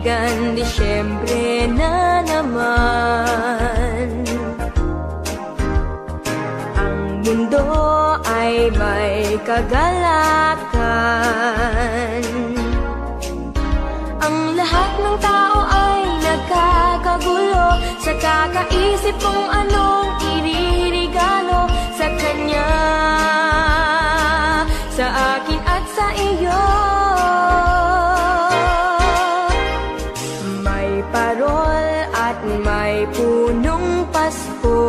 kaibigan, Disyembre na naman. Ang mundo ay may kagalakan. Ang lahat ng tao ay nagkakagulo sa kakaisip kung anong iririgalo sa kanya, sa akin at sa iyo. May parol at may punong Pasko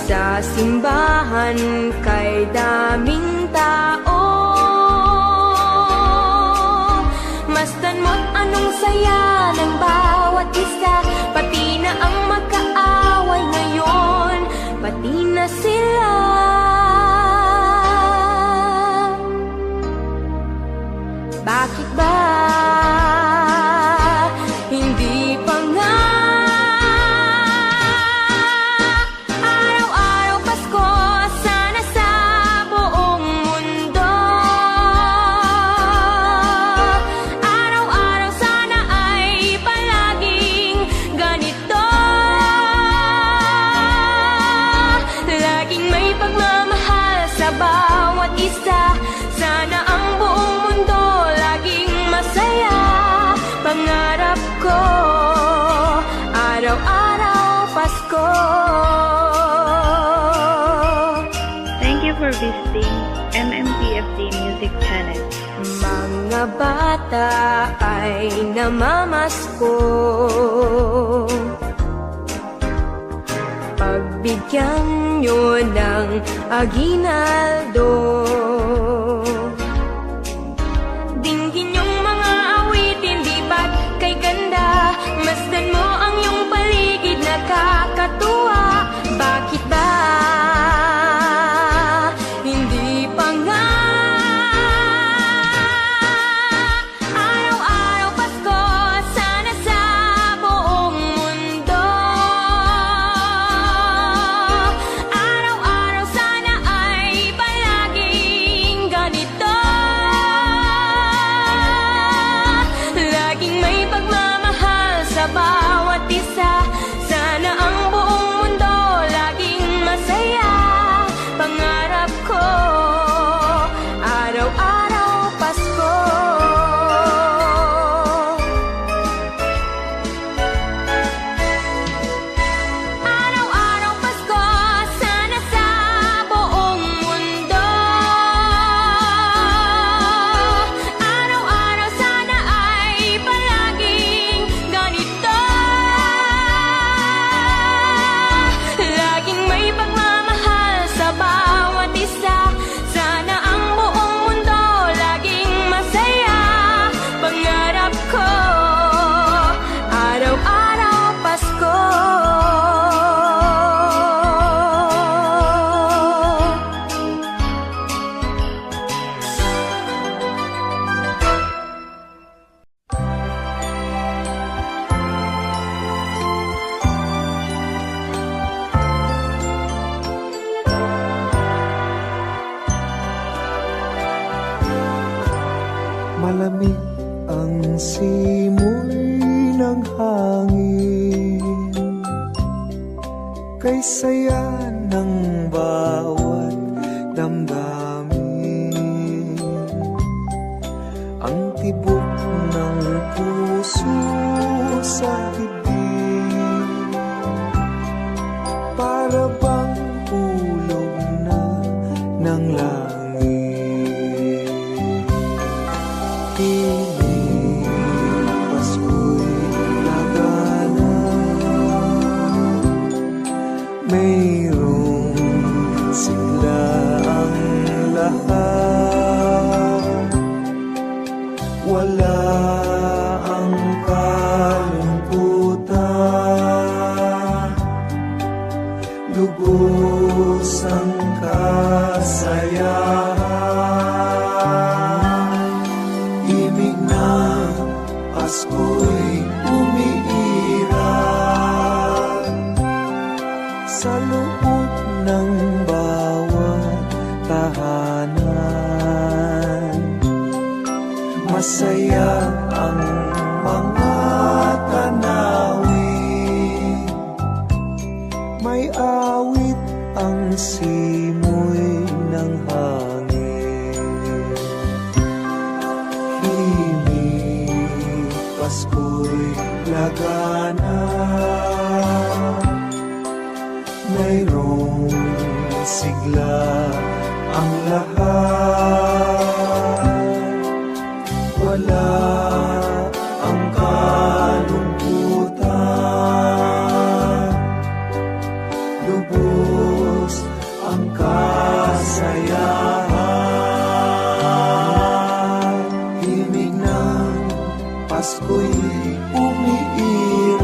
sa simbahan, kay daming tao. Masdan mo't anong saya ng bawat isa, pati na ang magkaaway ngayon, pati na sila. Bakit ba hindi pa nga araw-araw Pasko, sana sa buong mundo? Araw-araw sana ay palaging ganito, laging may pagmamahal sa bawat isa. Sana ang buong mundo laging masaya. Pangarap ko, araw-araw Pasko. Thank you for visiting MMPFD Music Channel. Mga bata ay namamasko, pagbigyan nyo ng aginaldo. Dinggin yung mga awitin, di ba't kay ganda? Masdan mo ang iyong paligid, nakakatuwa. Bakit ba hindi pa nga araw-araw Pasko, sana sa buong mundo? Araw-araw sana ay palaging ganito, laging may pagmamahal sa bawat isa. Sana ang buong mundo laging masaya. Pangarap ko, araw-araw Pasko. Araw-araw Pasko, sana sa buong mundo. Araw-araw sana ay palaging ganito, laging may pagmamahal sa bawat isa. Sana ang buong mundo laging masaya. Pangarap ko, araw-araw Pasko. Malamig ang simoy ng hangin, kay saya ng bawat damdamin. Ang tibok ng puso sa dibdib, para bang ulog na ng langit. Piling Pasko'y laganap, mayroong Masaya ang mga tanawin, may awit ang simoy ng hangin. Himig, Pasko'y lagana, mayroong sigla ang lahat. Wala ang kalungkutan, lubos ang kasayahan. Himig ng Pasko'y umiiral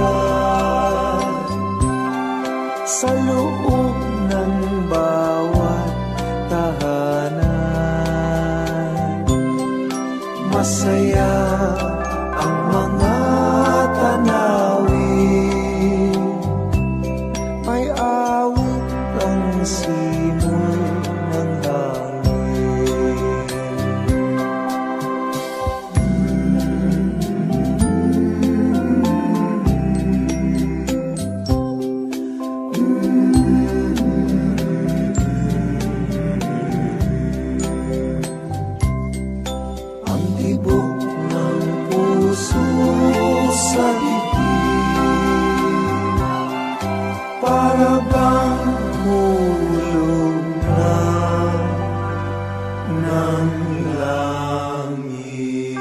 sa loob ng bawat tahanan. Masaya ang mga tanawin, may awit ang simoy ng hangin. Ang tibok ng puso sa dibdib, para bang hulog na ng langit.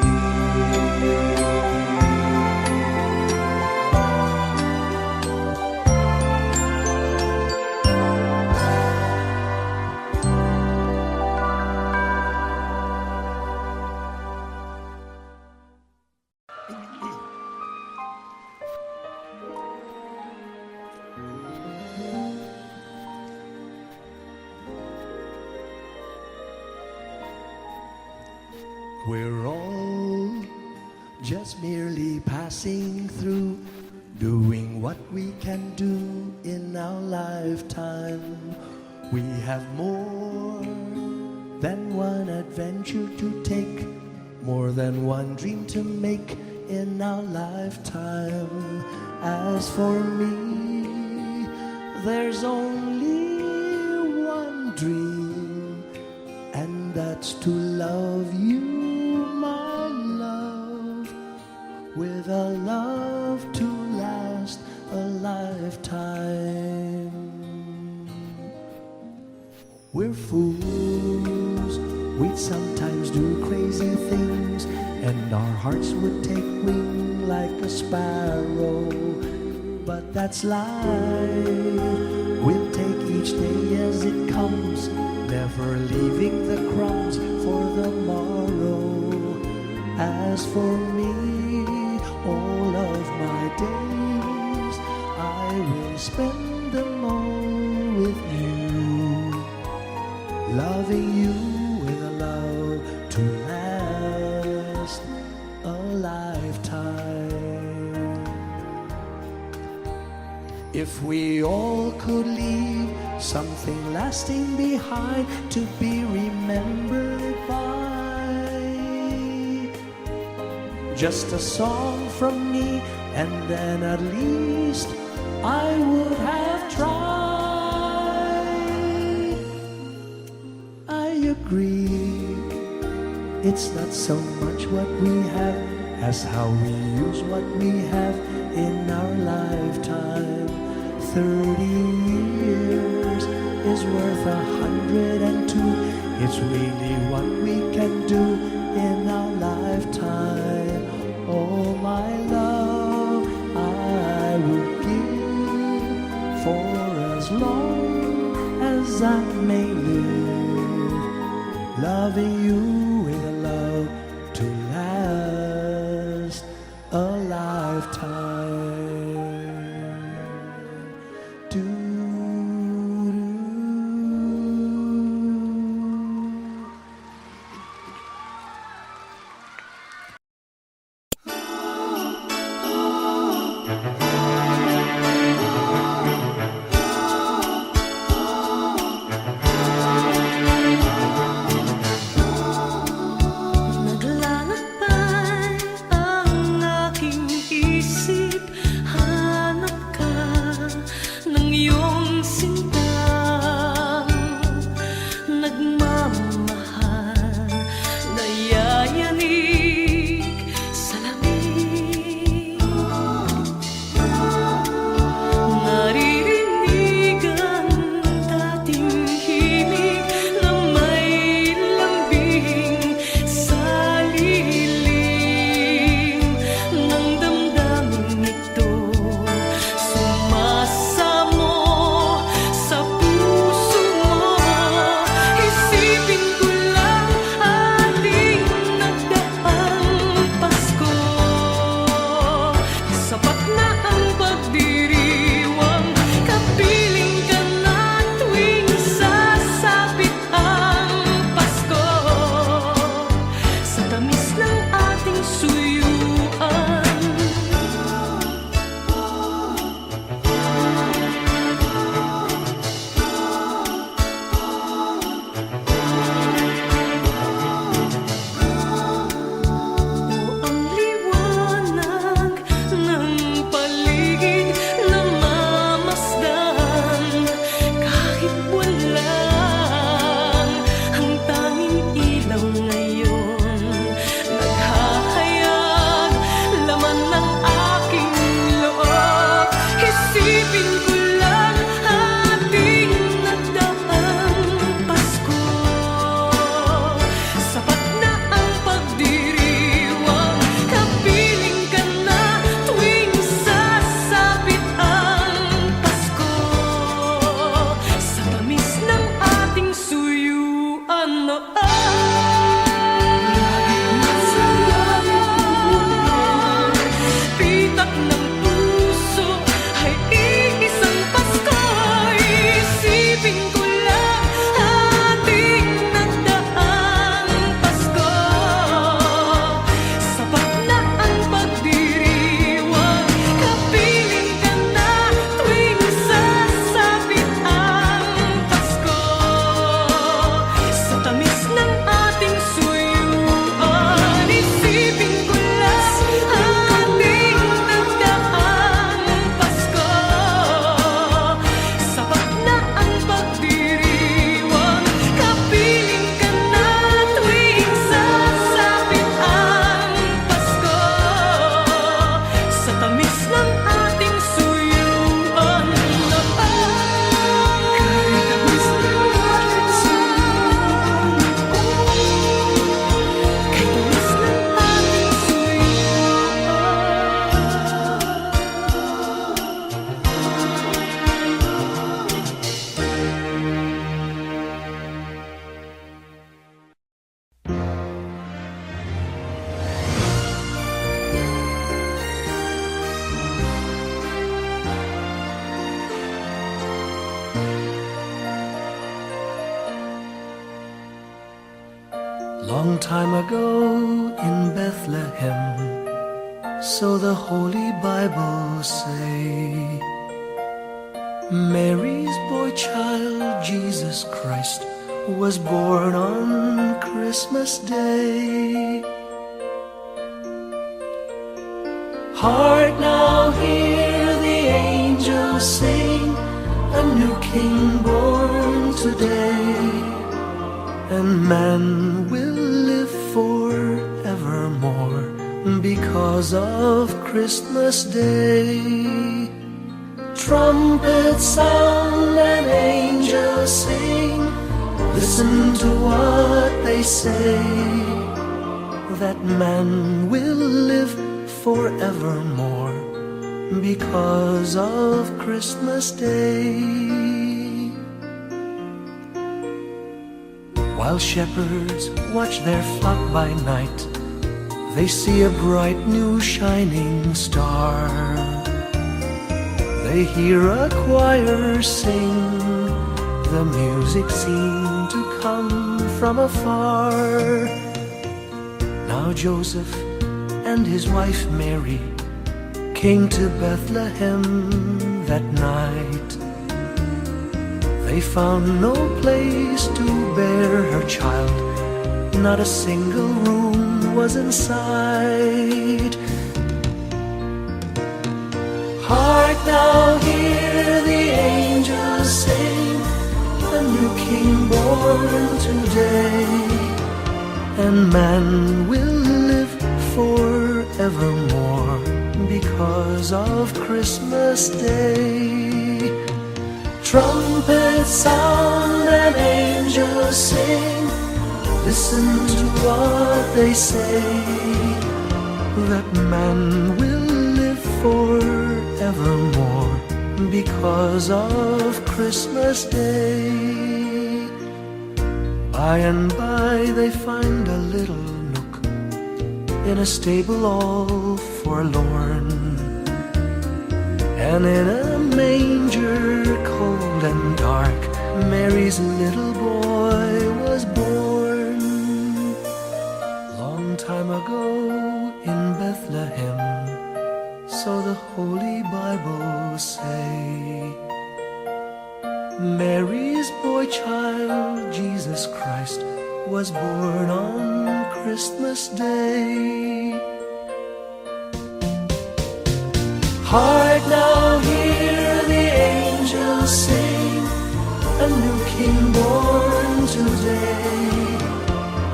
We're all just merely passing through, doing what we can do in our lifetime. We have more than one adventure to take, more than one dream to make in our lifetime. As for me, there's only one dream, and that's to love you, my love, with a love to last a lifetime. We're fools, we'd sometimes do crazy things, and our hearts would take wing like a sparrow. But that's life, we'll take each day as it comes, never leaving the crumbs for the morrow. As for me, all of my days I will spend them all with you, loving you with a love to last a lifetime. If we all could leave something lasting behind to be remembered by, just a song from me, and then at least I would have tried. I agree, it's not so much what we have as how we use what we have in our lifetime. 30 years is worth 102. It's really what we can do in our lifetime. Oh, my love, I will give for as long as I may live, loving you with a love to last a lifetime. Long time ago in Bethlehem, so the Holy Bible say, Mary's boy child, Jesus Christ, was born on Christmas Day. Hark now, hear the angels sing, a new king born today, and man will live forevermore because of Christmas Day. Trumpets sound and angels sing, listen to what they say, that man will live forevermore because of Christmas Day. While shepherds watch their flock by night, they see a bright new shining star. They hear a choir sing, the music seemed to come from afar. Now Joseph and his wife Mary came to Bethlehem that night. They found no place to bear her child, not a single room was in sight. Hark now, hear the angels sing, a new king born today, and man will live forevermore because of Christmas Day. Trumpets sound and angels sing, listen to what they say, that man will live forevermore because of Christmas Day. By and by they find a little nook in a stable all forlorn, and in a manger cold and dark, Mary's little boy was born. Long time ago in Bethlehem, so the Holy Bible say, Mary's boy child, Jesus Christ, was born on Christmas Day. Hark now, hear the angels sing, a new king born today,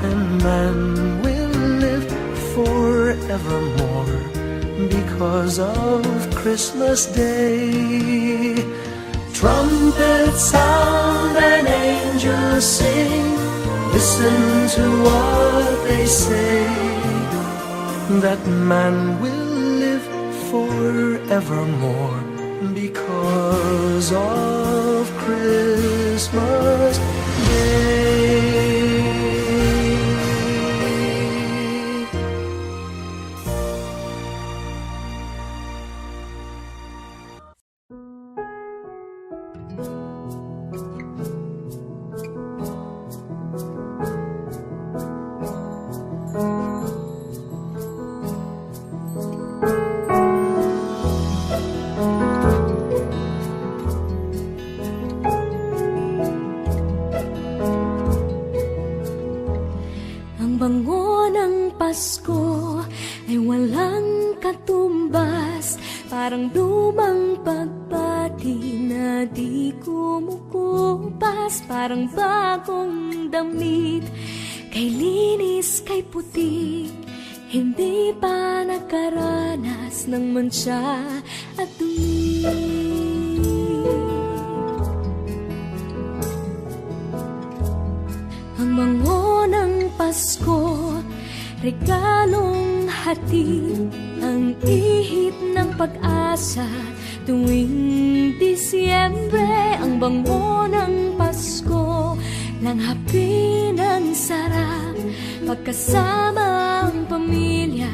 and man will live forevermore because of Christmas Day. Trumpets sound and angels sing, listen to what they say, that man will live forevermore because of Christmas Day. Ang bango ng Pasko ay walang katumbas, parang lumang pagpati na di kumukupas, parang bagong damit, kay linis, kay puti, hindi pa nakaranas ng mantsa at dumi. Ang bango ng Pasko, regalong hatid, ang ihip ng pag-asa tuwing Disyembre. Ang bango ng Pasko, langhapi ng sarap, pagkasama ang pamilya,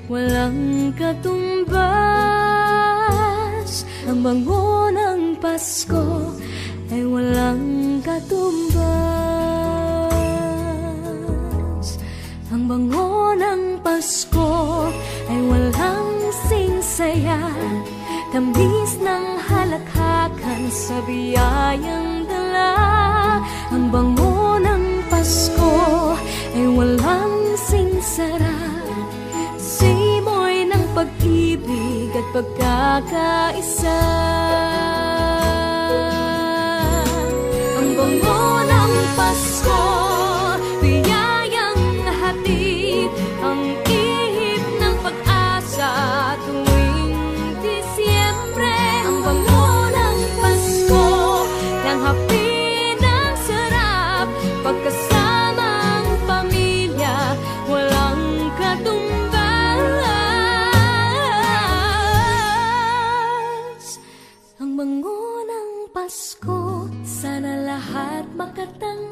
walang katumbas. Ang bango ng Pasko ay walang katumbas. Ang bango ng Pasko ay walang singsaya, tamis ng halakhakan sa biyayang dala. Ang bango ng Pasko ay walang singsara, simoy ng pag-ibig at pagkakaisa. Ang bango ng Pasko, biyayang hatid, ang ihip ng pag-asa tuwing Disyembre. Ang bango ng Pasko, langhapin ang sarap, pagkasamang pamilya, walang katumbas. Ang bango ng Pasko, sana lahat makatanggap.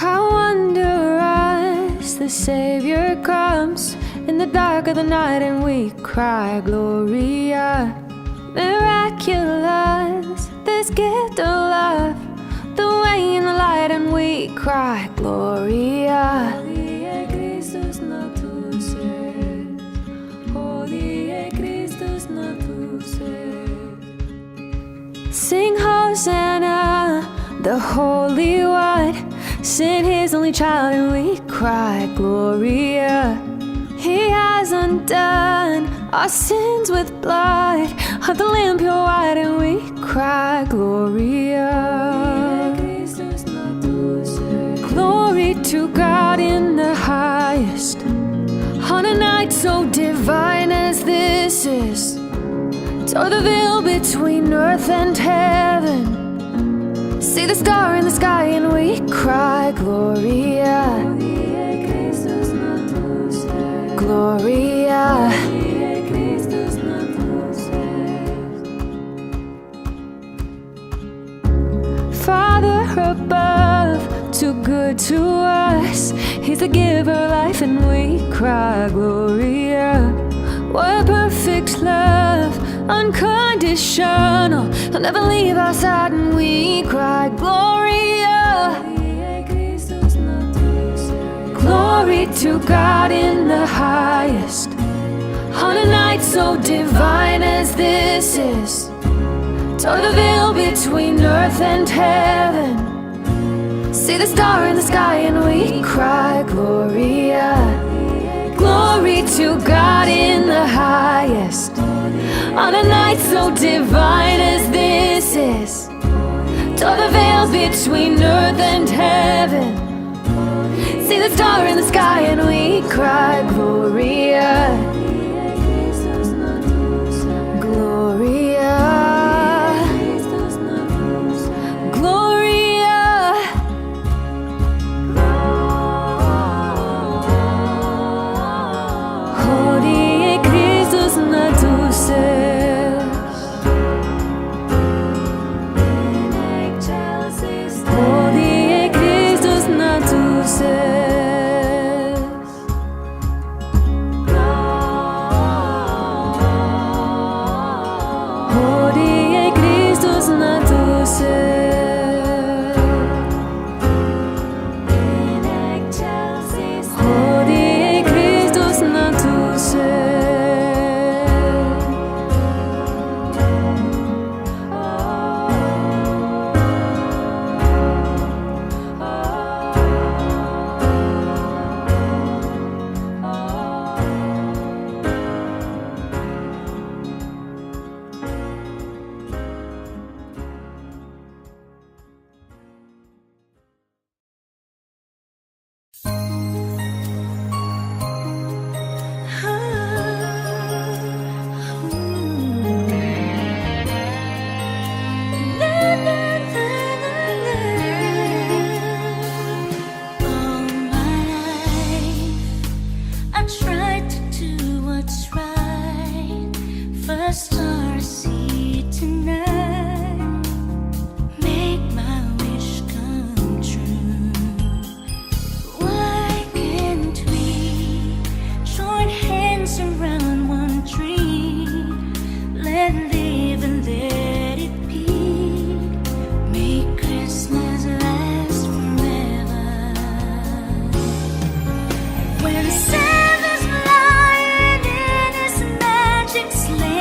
How wondrous the Savior comes in the dark of the night, and we cry, Gloria. Miraculous, this gift of love, the way in the light, and we cry, Gloria. Holy Christus natus est, Holy Christus natus est. Sing Hosanna, the Holy One sent His only child, and we cry, Gloria. He has undone our sins with blood of the Lamb pure white, and we cry, Gloria. Glory to God in the highest, on a night so divine as this is. Tore the veil between earth and heaven, see the star in the sky, and we cry, Gloria. Gloria. Father above, too good to us, He's the giver of life, and we cry, Gloria. What perfect love, unconditional, He'll never leave our side, and we cry, Gloria. Glory to God in the highest, on a night so divine as this is. Tore the veil between earth and heaven, see the star in the sky, and we cry, Gloria. Glory to God in the highest, on a night so divine as this is. Tore the veil between earth and heaven, see the star in the sky, and we cry, Gloria. Gloria. Gloria. Hodie Christus natus est, Hodie Christus natus est. the stars see tonight. Make my wish come true. Why can't we join hands around one tree? Let live and let it be. Make Christmas last forever. When Santa's flying in his magic sleigh,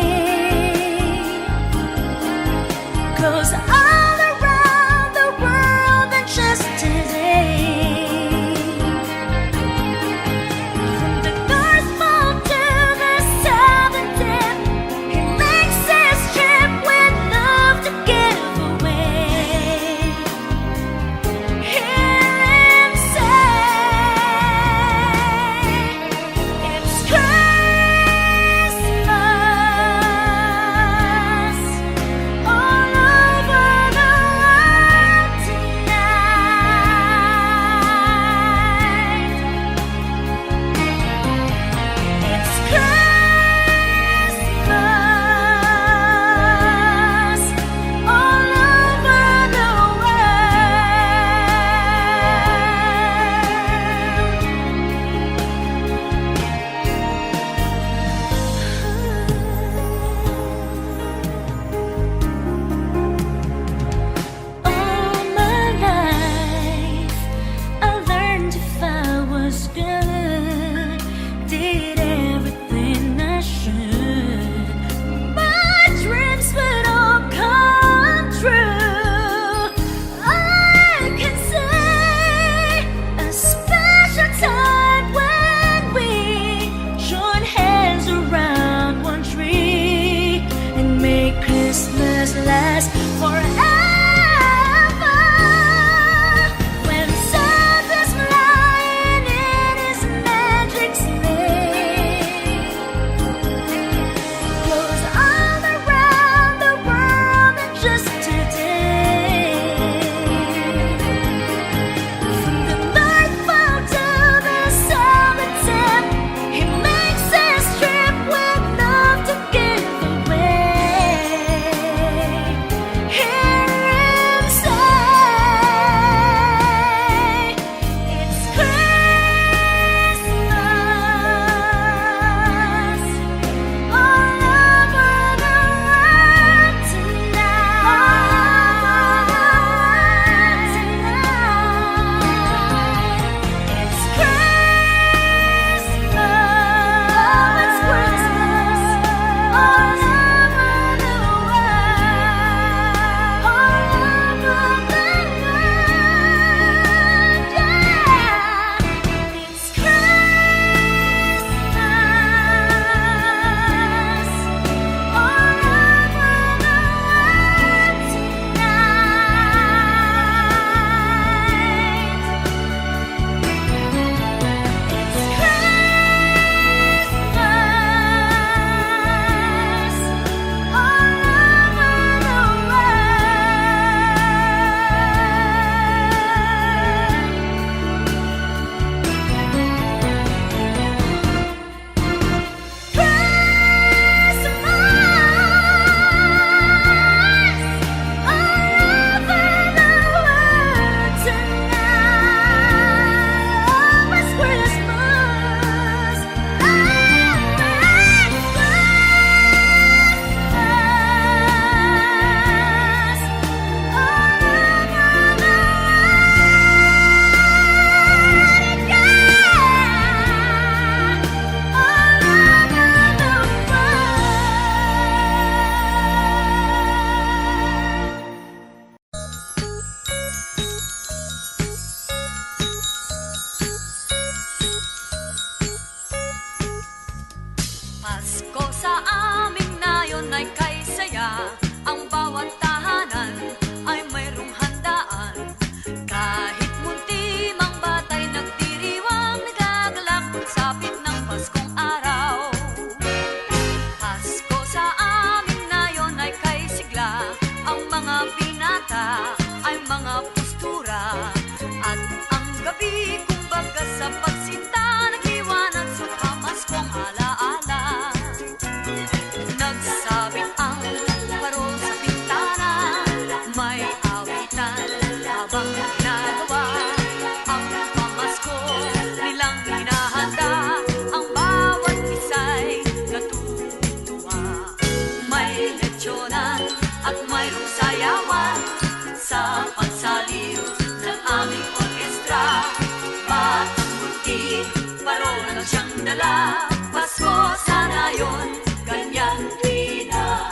ngayon, ganyan tuwina.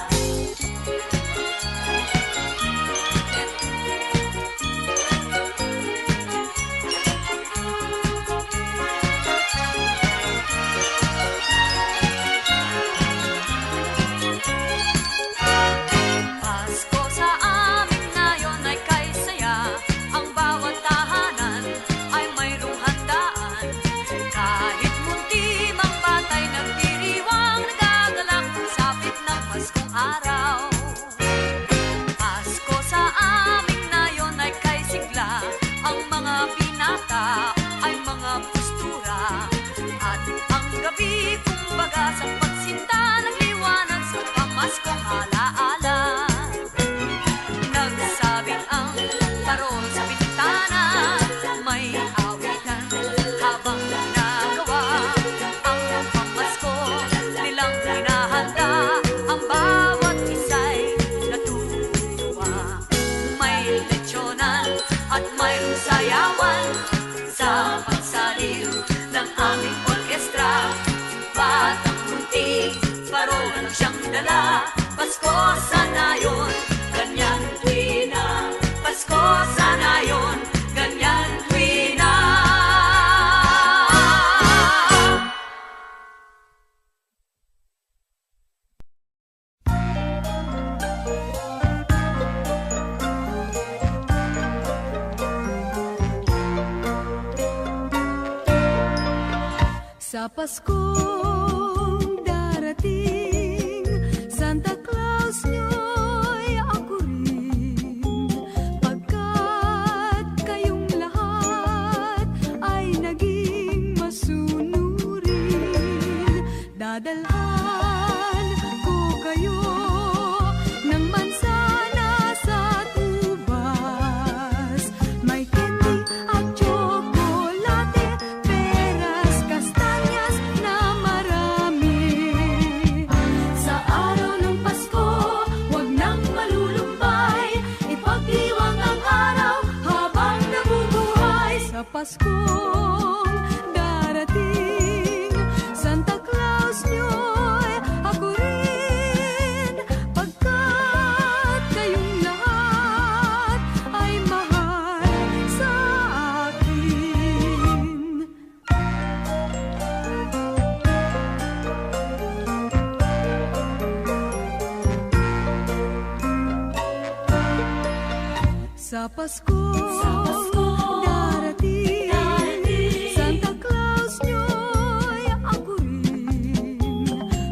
Pasko sa amin ngayon ay kay saya. Ang bawat tahanan ay mayroong handaan. Kahit munti mang batay nagdiriwang, nagagalak sapit ng Paskong araw. Pasko sa amin ngayon ay kay sigla. Ang mga binata ay mga postura. At ang gabi kumbaga sa pagsinta nagliwanag sa pamaskong alaala. Nagsabing ang parol sa bintana, may awitan habang ginagawa. Ang pamasko nilang hinahanda, ang bawat isa'y natutuwa. May lechonan at mayroong sayawan sa pagsaliw ng aming orkestra. Batang munti, parol ang siyang dala. Pasko sana yun, ganyan tuwina. Pasko sana yun, ganyan tuwina. Sa Paskong darating, Santa Claus nyo'y ako rin. Pagkat kayong lahat ay naging masunurin, dadalhan ko kayo ng mansana sa tubas. May candy at tsokolate, peras, kastanyas na marami. Sa araw ng Pasko, huwag nang malulumbay, ipagdiwang ang araw habang nabubuhay. Sa Paskong darating, Santa Claus nyo'y ako rin. Pagkat kayong lahat ay mahal sa akin. Sa Paskong darating, Santa Claus nyo'y ako rin.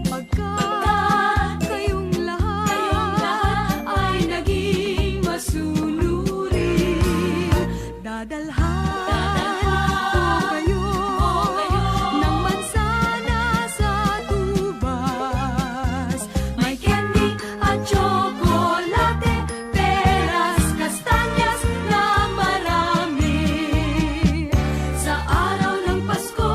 Pagkat kayong lahat ay naging masunurin, dadalhan ko kayo ng mansana sa tubas. May candy at tsokolate, peras, kastanyas na marami. Sa araw ng Pasko,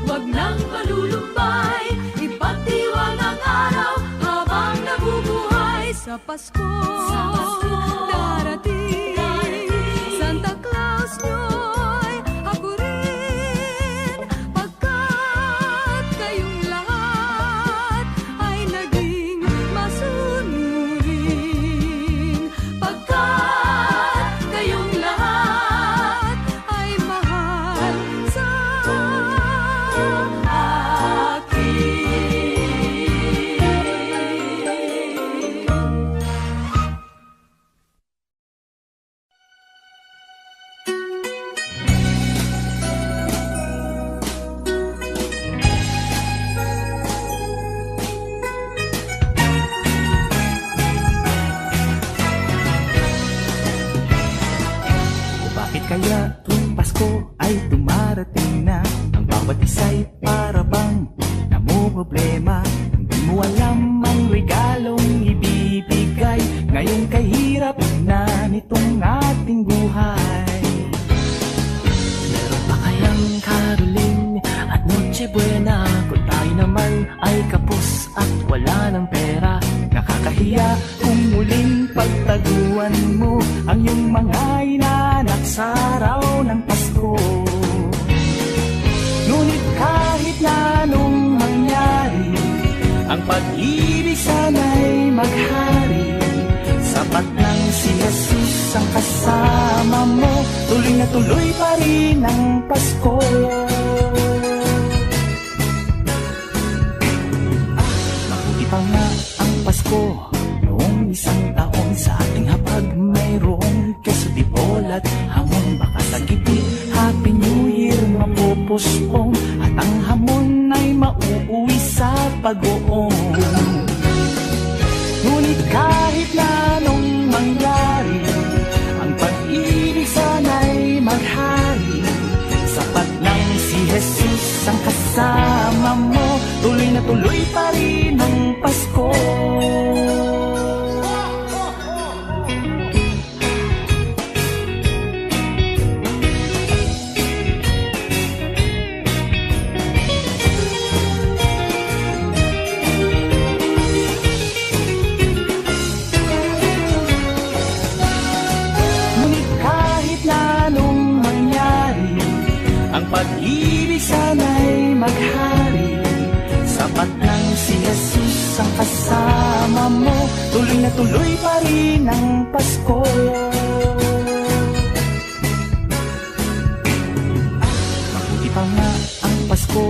huwag nang malulumbay, ipagdiwang ang araw habang nabubuhay. Sa Pasko darating, Santa Claus nyo'y ako rin. Pagkat kayong lahat ay naging masunurin, pagkat kayong lahat ay mahal sa Bakit kaya tuwing Pasko ay dumarating na? Ang bawat isa'y para bang namumroblema. Hindi mo alam ang regalong ibibigay ngayong kahirap na nitong ating buhay. Meron pa kayang Caroling at Noche Buena kung tayo naman ay kapos at wala ng pera? Nakakahiya kung muling pagtaguan mo ang iyong mga inaanak sa araw ng Pasko. Ngunit kahit na anong mangyari, pag-ibig sana'y maghari. Sapat nang si Jesus ang kasama mo, tuloy na tuloy pa rin ang Pasko. Mabuti pa nga ang Pasko noong isang taon, sa ating hapag mayroong keso di bolat hamon. Baka sa gitna Happy New Year mapupuspong, at ang hamon ay mauuwi sa pag-uong. Ngunit kahit na anong mangyari, ang pag-ibig sana'y maghari. Sapat lang si Jesus ang kasama mo, tuloy na tuloy pa rin ang Pasko. Pag-ibig sana'y maghari. Sapat lang si Jesus ang kasama mo, tuloy na tuloy pa rin ang Pasko. Mabuti pa nga ang Pasko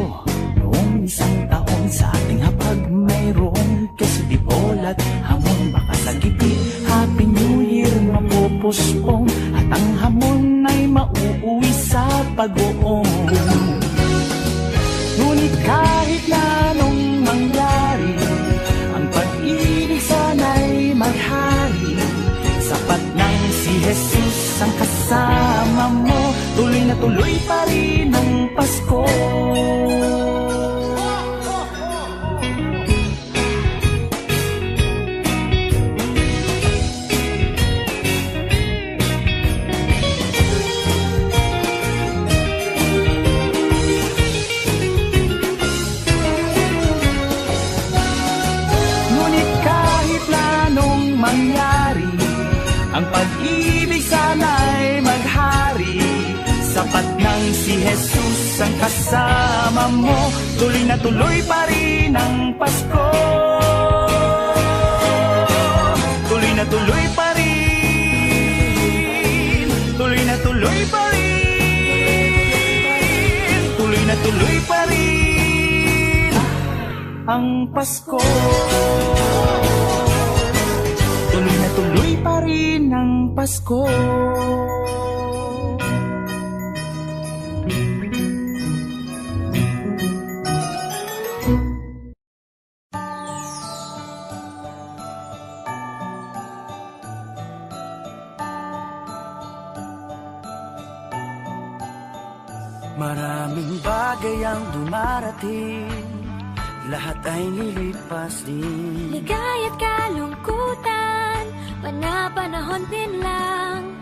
noong isang taon, sa ating hapag mayroong keso di bolat hamon. Baka sa gitna Happy New Year mapupuspong, at ang hamon ay mauuwi sa pag-uong. Ngunit kahit na anong mangyari, ang pag-ibig sana'y maghari. Sapat lang si Jesus ang kasama mo, tuloy na tuloy pa rin ang Pasko. Ang pag-ibig sana'y maghari. Sapat nang si Jesus ang kasama mo, tuloy na tuloy pa rin ang Pasko. Tuloy na tuloy pa rin, tuloy na tuloy pa rin, tuloy na tuloy pa rin ang Pasko. Tuloy na tuloy pa rin ang Pasko. Maraming bagay ang dumarating, lahat ay lilipas din. Ligaya't kalungkutan, panahon din lang.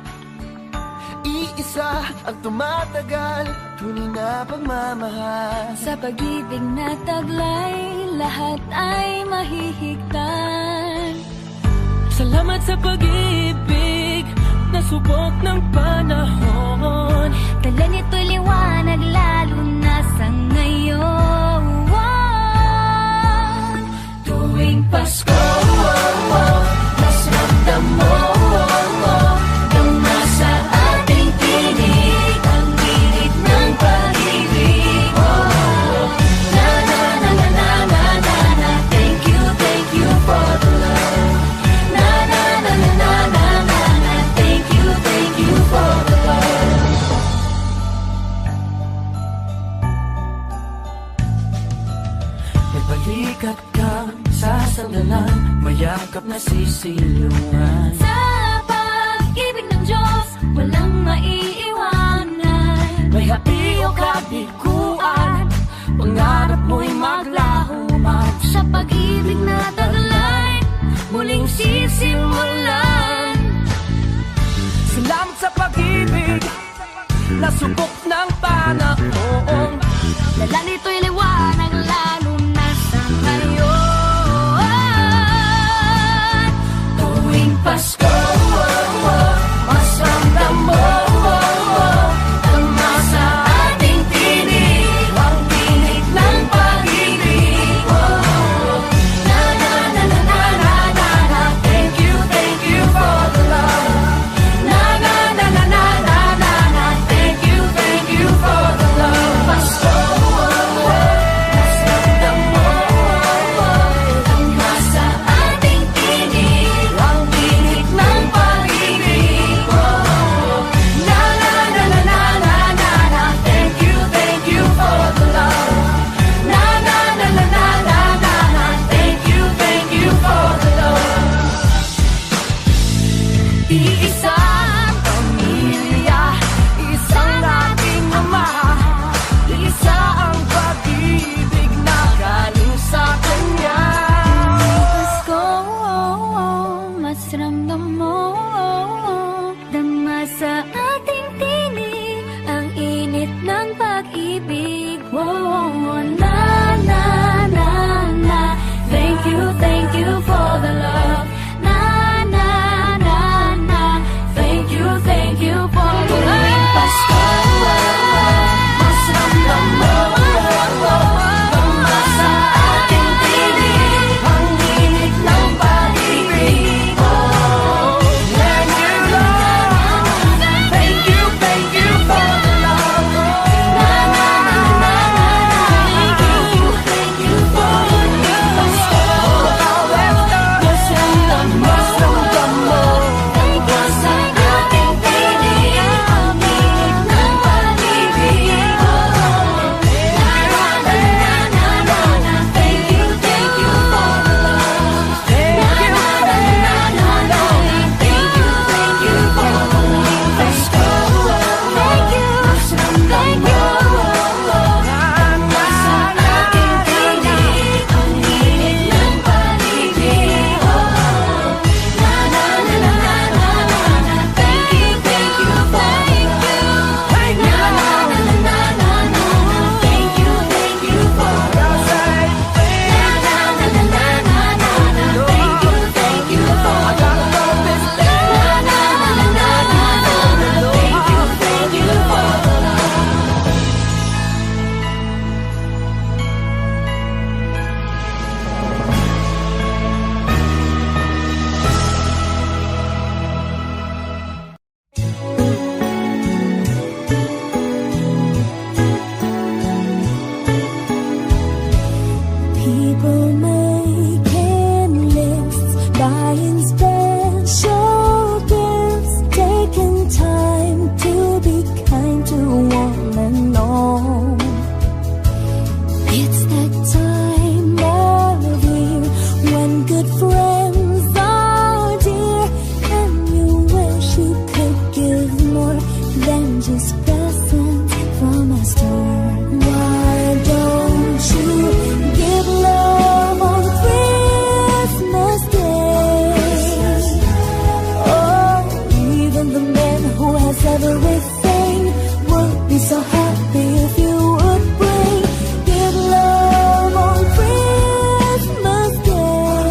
Iisa ang tumatagal, tunay na pagmamahal. Sa pag-ibig na taglay, lahat ay mahihigtan. Salamat sa pag-ibig na subok ng panahon. Dala nito'y liwanag lalo na sa ngayon. Tuwing Pasko, mas ramdam mo sa ating tinig ang init ng pag-ibig. Na na na na na na na na. Thank you for the love. Na na na na na na na na. Thank you for the love. Nagbalikat kang sasandalan, mayakap na sisilungan. Sa pag-ibig ng Diyos, walang maiiwanan. May happy o kabiguan, pangarap mo'y maglaho man. Sa pag-ibig na taglay, muling sisimulan. Salamat sa pag-ibig na subok ng panahon. Dala nito'y liwanag lalo na sa ngayon. Tuwing Pasko, mas ramdam mo tama sa ating tinig ang tinig ng pag-ibig. Na na buying special gifts, taking time to be kind to one and all. It's that time of year when good friends are dear, and you wish you could give more than just presents from a store. Why don't you give love on Christmas Day? Oh, even the man who has everything would be so happy if you would bring. Give love on Christmas Day.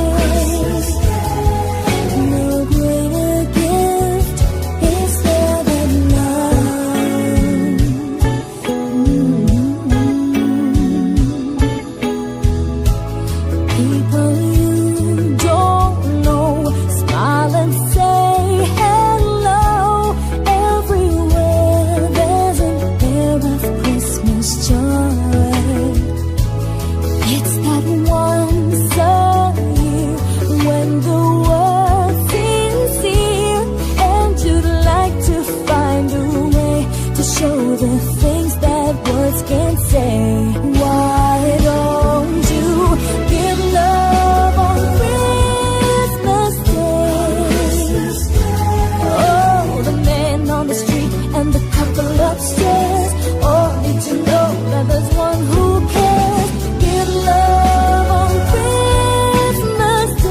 No greater gift is there than love. People you don't know smile and say hello. Everywhere there's an air of Christmas joy. It's that once a year when the world seems here, and you'd like to find a way to show the things that words can't say. Why don't you give love on Christmas Day? Oh, the man on the street and the couple upstairs all need to know that there's one who cares. Give love on Christmas Day.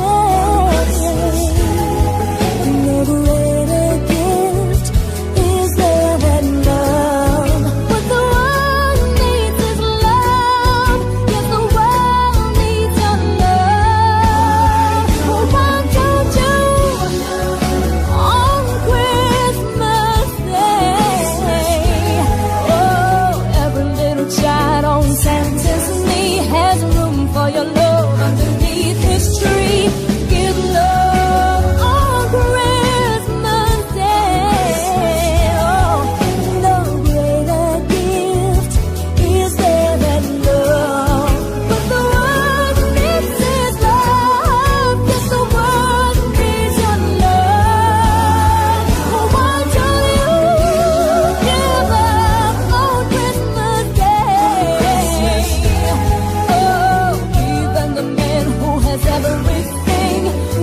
No greater gift is there than love. What the world needs is love. Yes, the world needs your love. Well, why don't you on Christmas Day? Oh, every little child on Santa's knee has room for your love underneath his tree. Give love on Christmas Day. Oh, no greater gift is there than love. But the world needs is love. Yes, the world needs your love. Oh, why don't you give up on Christmas Day? Oh, even the man who has everything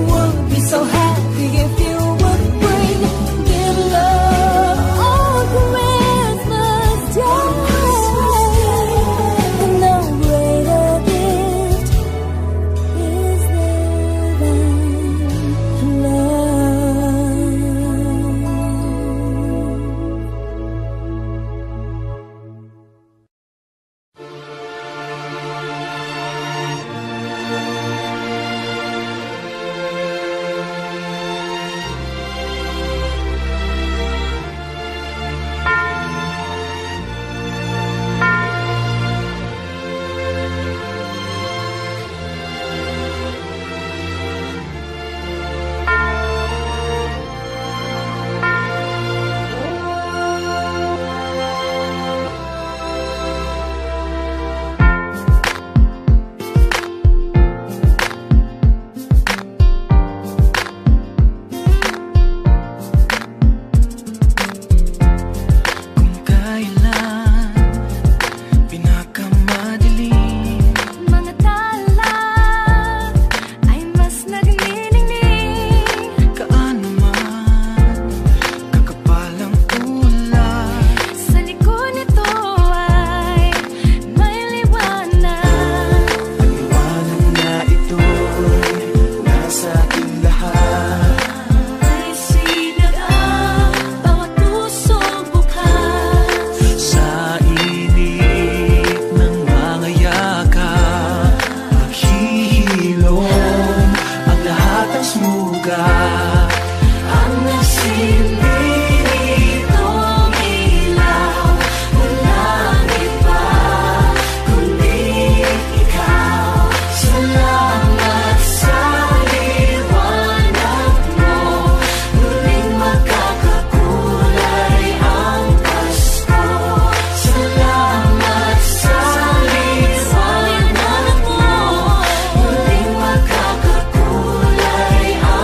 would be so happy if you would bring. Give love on Christmas Day. No greater gift is there than love. Kung kailan pinakamadilim, Mga tala ay mas nagniningning. kaano man kakapalang ulan, Sa likod nito ay may liwanag. Liwanag na ito'y nasa ating lahat. Ay sinag ang bawat pusong bukas. sa init ng mga yakap, maghihilom ang lahat ng smuga. Ang nagsilbi nitong ilaw, walang iba kundi ikaw. Salamat sa liwanag mo, muling magkakakulay ang Pasko. Salamat sa liwanag mo, muling magkakakulay ang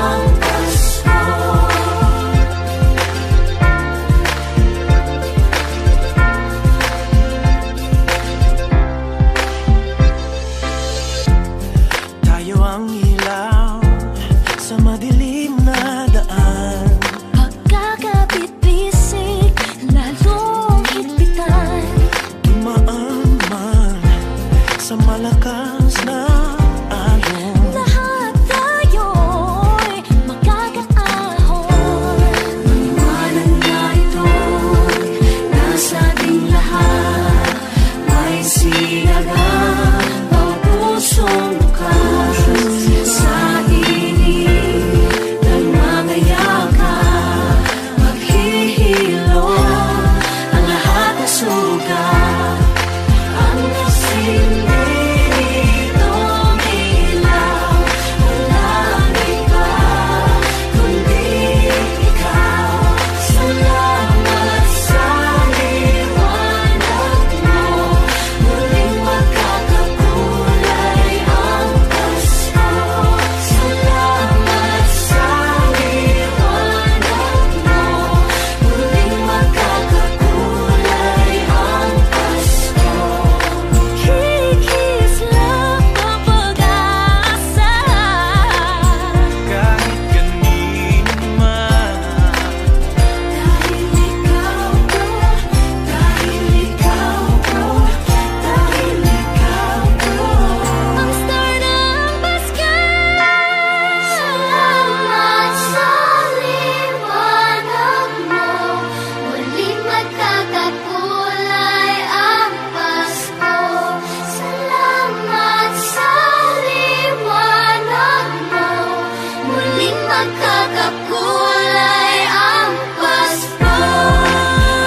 magkakulay ang Pasko.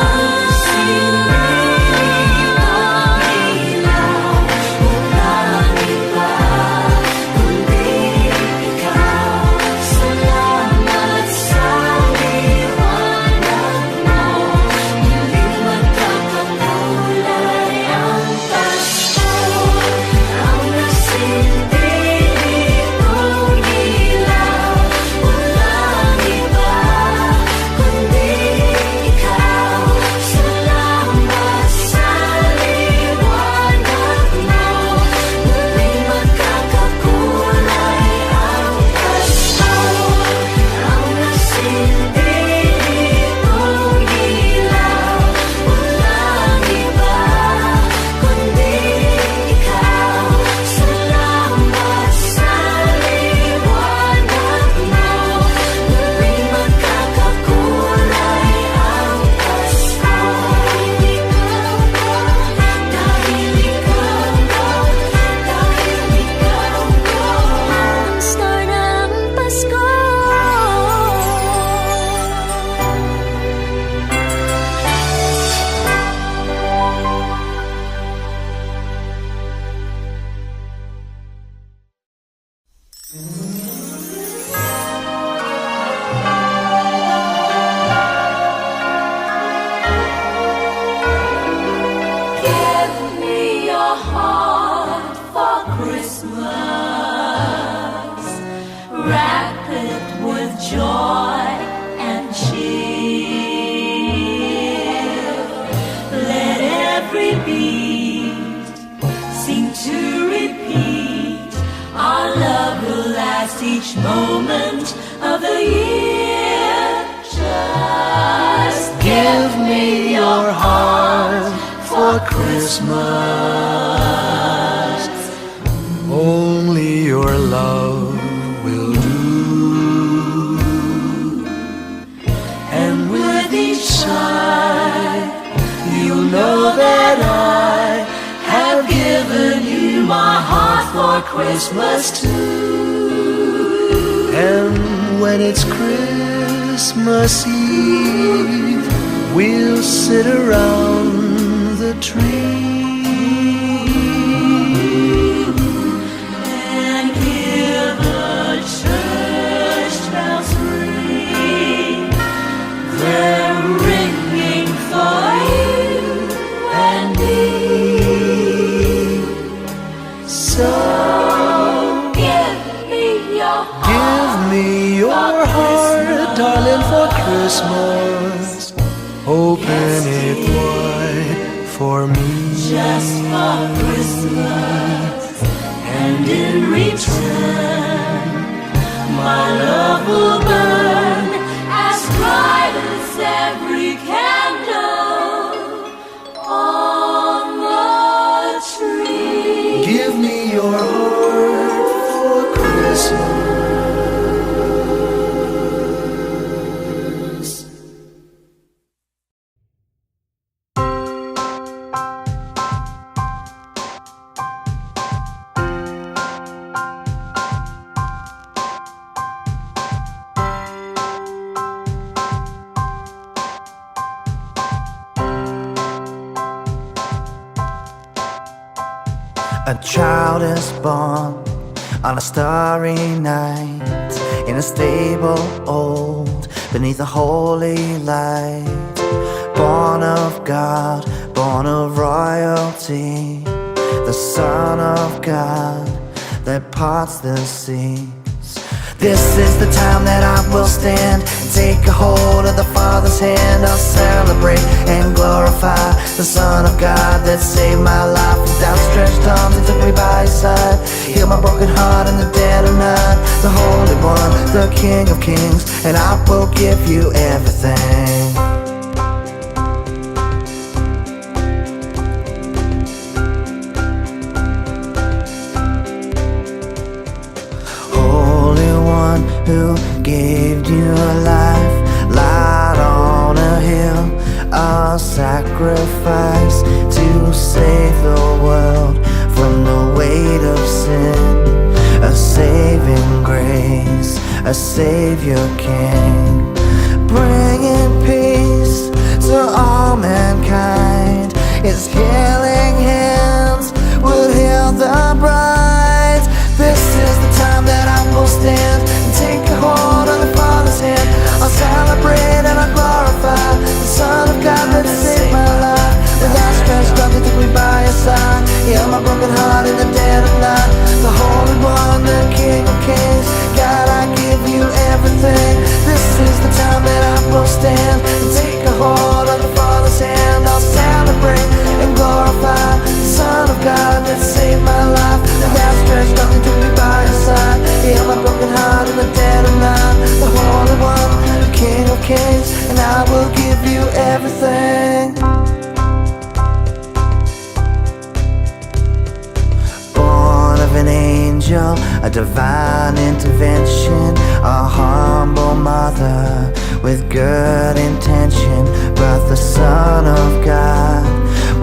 Ang siling ang ilaw, walang iba kundi ikaw. Salamat sa liwanag mo, muling magkakakulay ang Pasko. Ang nasindig kong ilaw, walang iba kundi ikaw. Salamat sa liwanag mo, muling magkakakulay ang Pasko. Ang nasindig kong ilaw, walang iba kundi ikaw. Salamat sa liwanag mo, muling magkakakulay ang Pasko. Dahil ikaw ang star ng Pasko. Give me your heart for Christmas. Wrap it with joy and cheer. Let every beat seem to repeat. Our love will last each moment of the year. Just give me your heart For Christmas, only your love will do. And with each sigh, you'll know that I have given you my heart for Christmas too. And when it's Christmas Eve, we'll sit around the tree and hear the church bells ring. They're ringing for you and me. So Give me your heart. give me your heart, darling, for Christmas. Open it wide for me. Just for Christmas, and in return, my love will burn as bright as every candle on the tree. Give me your heart for Christmas. A child is born on a starry night, in a stable old, beneath a holy light. Born of God, born of royalty, the Son of God that parts the seas. This is the time that I will stand and take a hold of the Father's hand. I'll celebrate and glorify the Son of God that saved my life. With outstretched arms, He took me by His side, healed my broken heart in the dead of night. The Holy One, the King of Kings, and I will give you everything. Who gave you life, light on a hill, a sacrifice to save the world from the weight of sin, a saving grace, a Savior King, bringing peace to all mankind. His healing hands will heal the bride. This is the time that I will stand and take a hold of the Father's hand. I'll celebrate and I'll glorify the Son of God that saved my life. With outstretched arms, He took me by His side. Heal my broken heart in the dead of night. The Holy One, the King of Kings, God, I give you everything. This is the time that I will stand and take a hold of the Father's hand. I'll celebrate and glorify the Son of God that saved my life. With outstretched arms, He took me by His side. Heal my broken heart in the dead of night. The Holy One, the King of Kings, and I will give you everything. An angel, a divine intervention, a humble mother with good intention, but the Son of God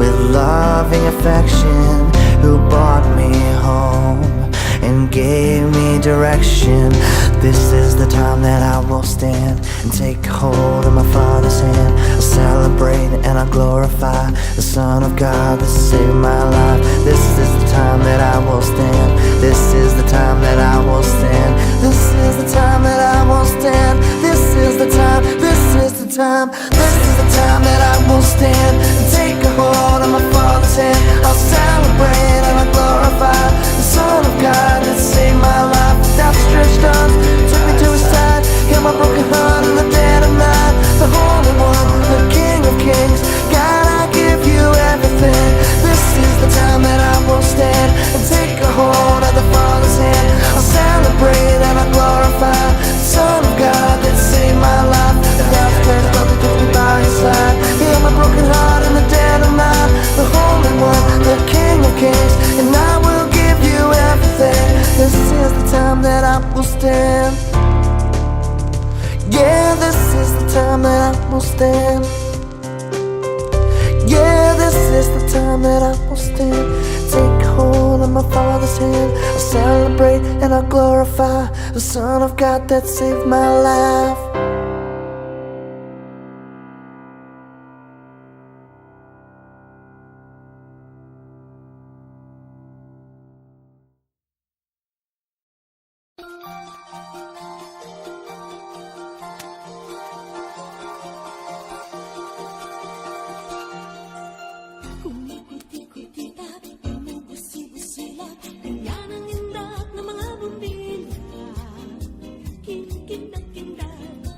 with loving affection, who brought me home and gave me direction. This is the time that I will stand and take hold of my Father's hand. I'll celebrate and I'll glorify the Son of God that saved my life. This is the time that I will stand. This is the time that I will stand. This is the time that I will stand. This is the time. This is the time. This is the time that I will stand and take a hold of my Father's hand. I'll celebrate and I'll glorify the Son of God that saved my life. With outstretched arms, took me to His side. Heal my broken heart in the dead of night. The Holy One, the King of Kings, God, I give you everything. This is the time that I will stand and take a hold of the Father's hand. I'll celebrate and I'll glorify the Son of God that saved my life. The outstretched arms, He took me by His side. Heal my broken heart in the dead of night. The Holy One, the King of Kings, and I will give you everything. This is the time that I will stand. Yeah, this is the time that I will stand. Yeah, this is the time that I will stand. Take hold of my Father's hand. I'll celebrate and I'll glorify the Son of God that saved my life. Kumikuti-kutita, bumubusi-busila, ganyan ang indat ng mga bumbila. Kinkindat-kindat,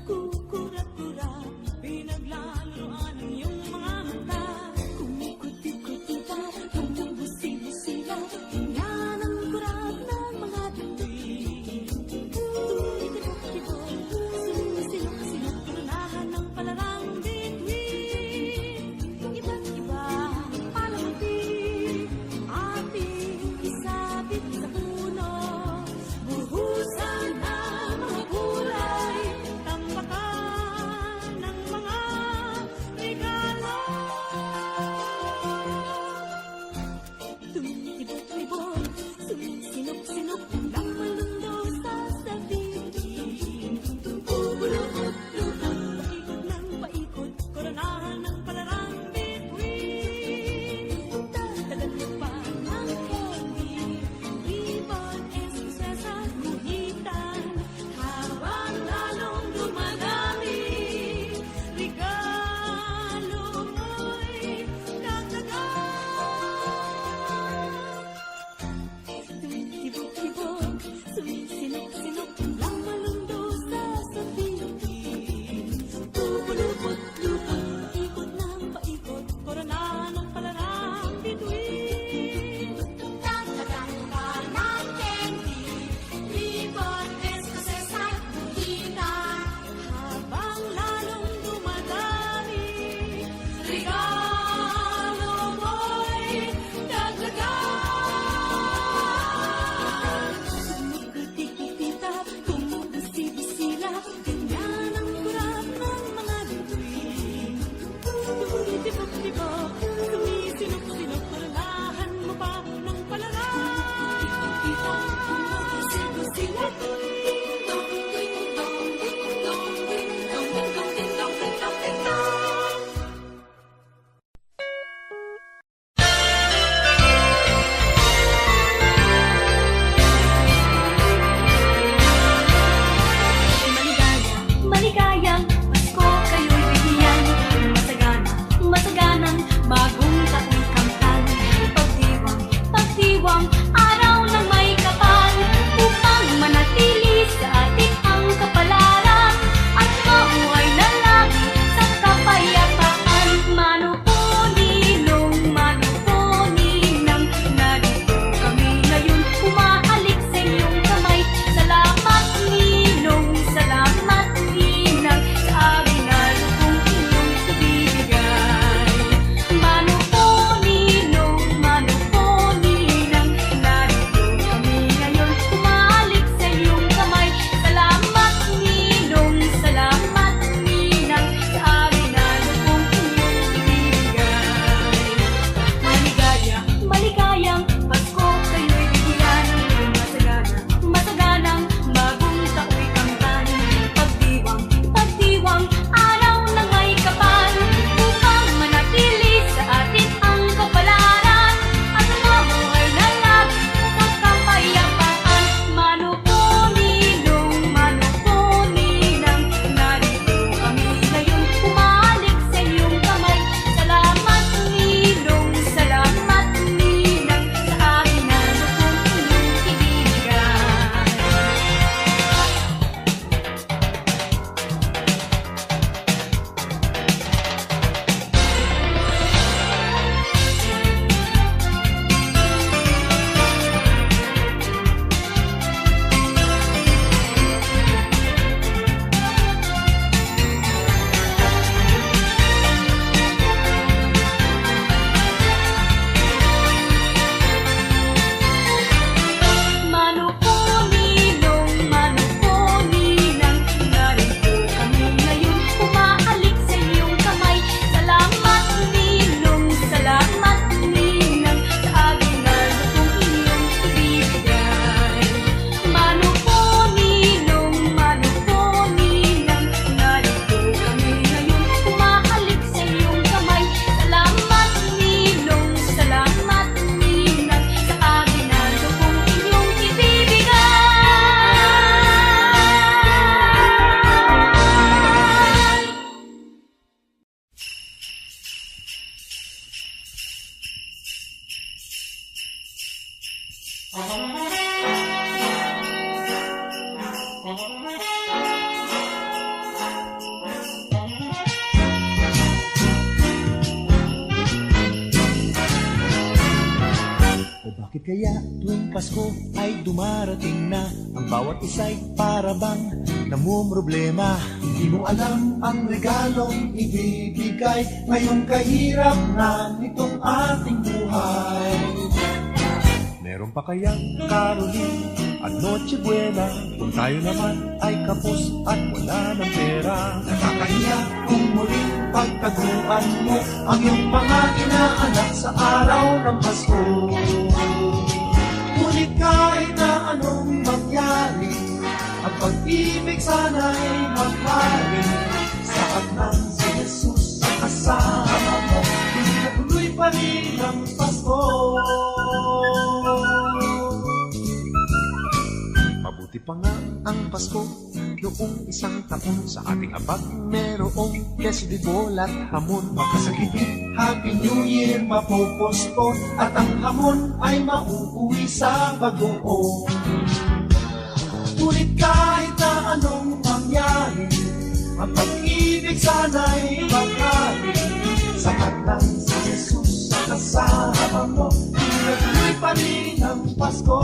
kaya tuwing Pasko ay dumarating na, ang bawat isa'y para bang namumroblema. Di mo alam ang regalong ibibigay ngayong kahirap na nitong ating buhay. Meron pa kayang Caroling at Noche Buena kung tayo naman ay kapos at wala ng pera? Nakakahiya kung muling pagtaguan mo ang iyong mga inaanak sa araw ng Pasko. Ngunit kahit na anong mangyari, ang pag-ibig sana'y magharing sa ng si Jesus sa kasama mo. Tuloy pa rin ang Pasko. Mabuti pa nga ang Pasko noong isang taon, sa ating abag merong quesadilla at hamon. Makasagipin, Happy New Year mapopospon at ang hamon ay mauuwi sa bagoong. Ngunit kahit na anong mangyari, ang pag-ibig sana'y magharing sa ng si Jesus sa kasama mo. Tuloy pa rin ang Pasko.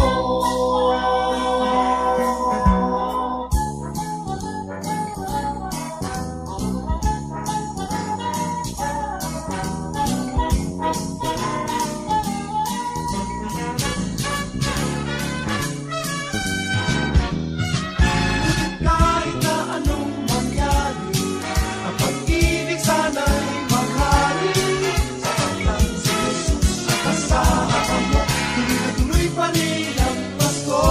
Kahit na anong mangyari, ang pag-ibig sana'y magharing sa ng si Jesus sa kasama mo. Tuloy pa rin ang Pasko.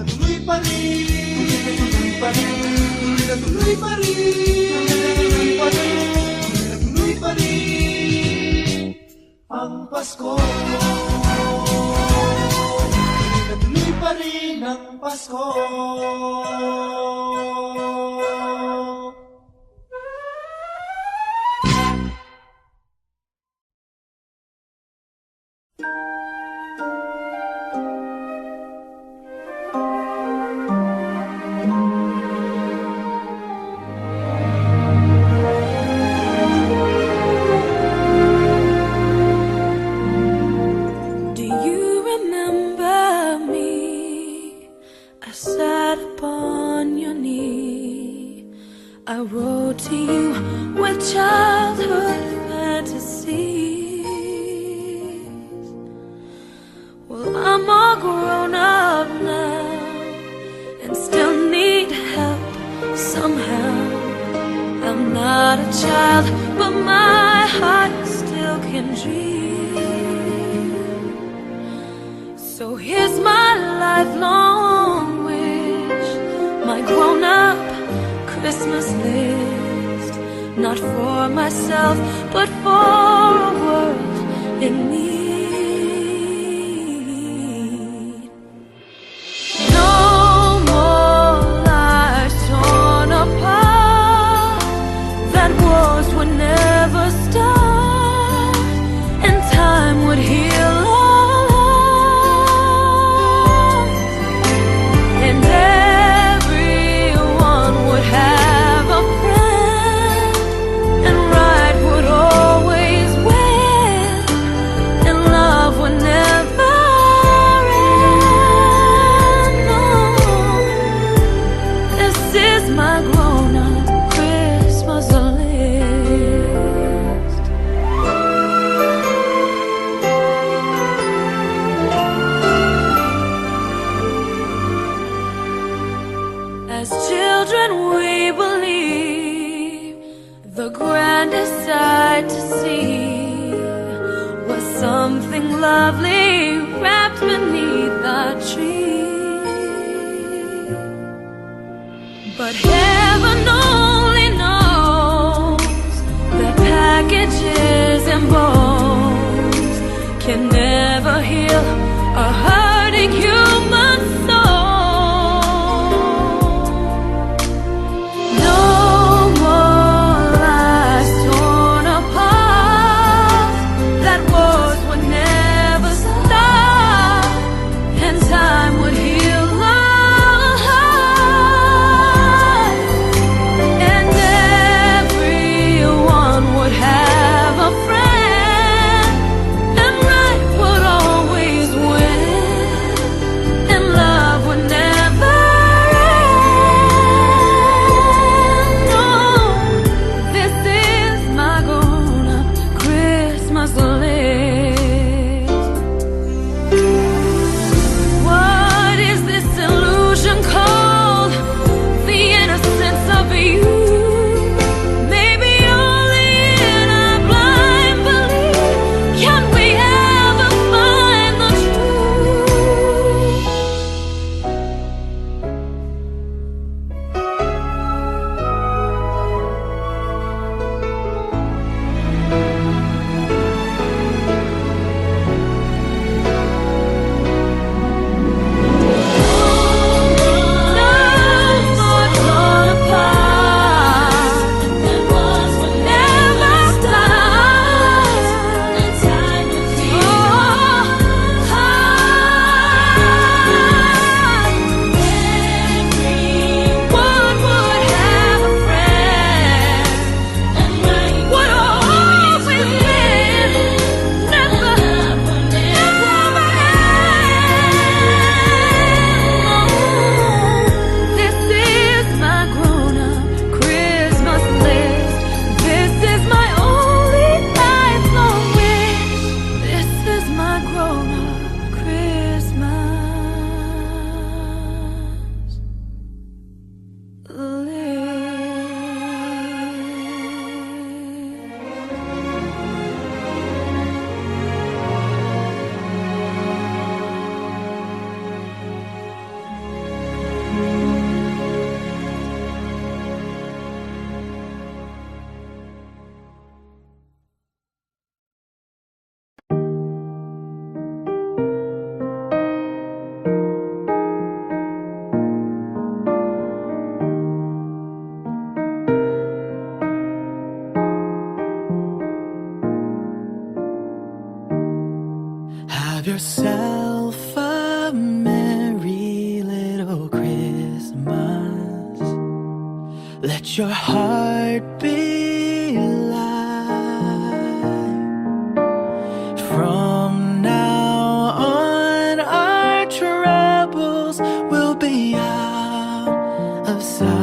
Tuloy pa rin. Tuloy pa rin. Tuloy pa rin. Tuloy pa rin ang Pasko. Tuloy pa rin ang Pasko. Do you remember me? I sat upon your knee. I wrote to you with childhood fantasies. Well, I'm all grown up now and still need help somehow. I'm not a child, but my heart still can dream. So here's my lifelong wish, my grown-up Christmas list. Not for myself, but for a world in need. No more lives torn apart, that wars would never start, and time would heal all hearts, and everyone would have a friend, and right would always win, and love would never end. No, this is my grown-up Christmas list. As children we believe the grandest sight to see was something lovely wrapped beneath a tree. But heaven only knows that packages and bones can never heal a hurting human soul. No more lives torn apart, that wars would never stop, and time would heal all hearts, yourself a merry little Christmas. Let your heart be light. From now on, our troubles will be out of sight.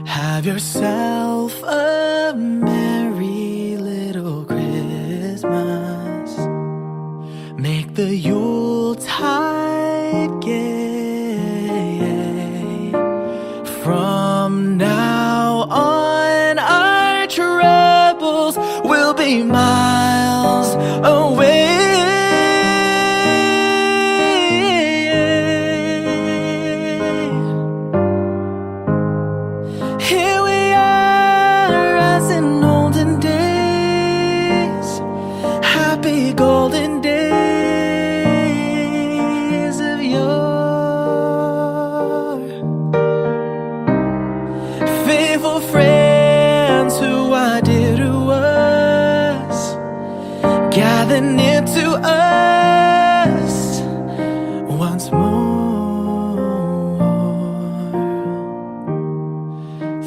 Have yourself a merry little Christmas. Make the Yuletide gay. From now on, our troubles will be miles away. Here we are as in olden days, happy golden days of yore. Faithful friends who are dear to us, gather near to us once more.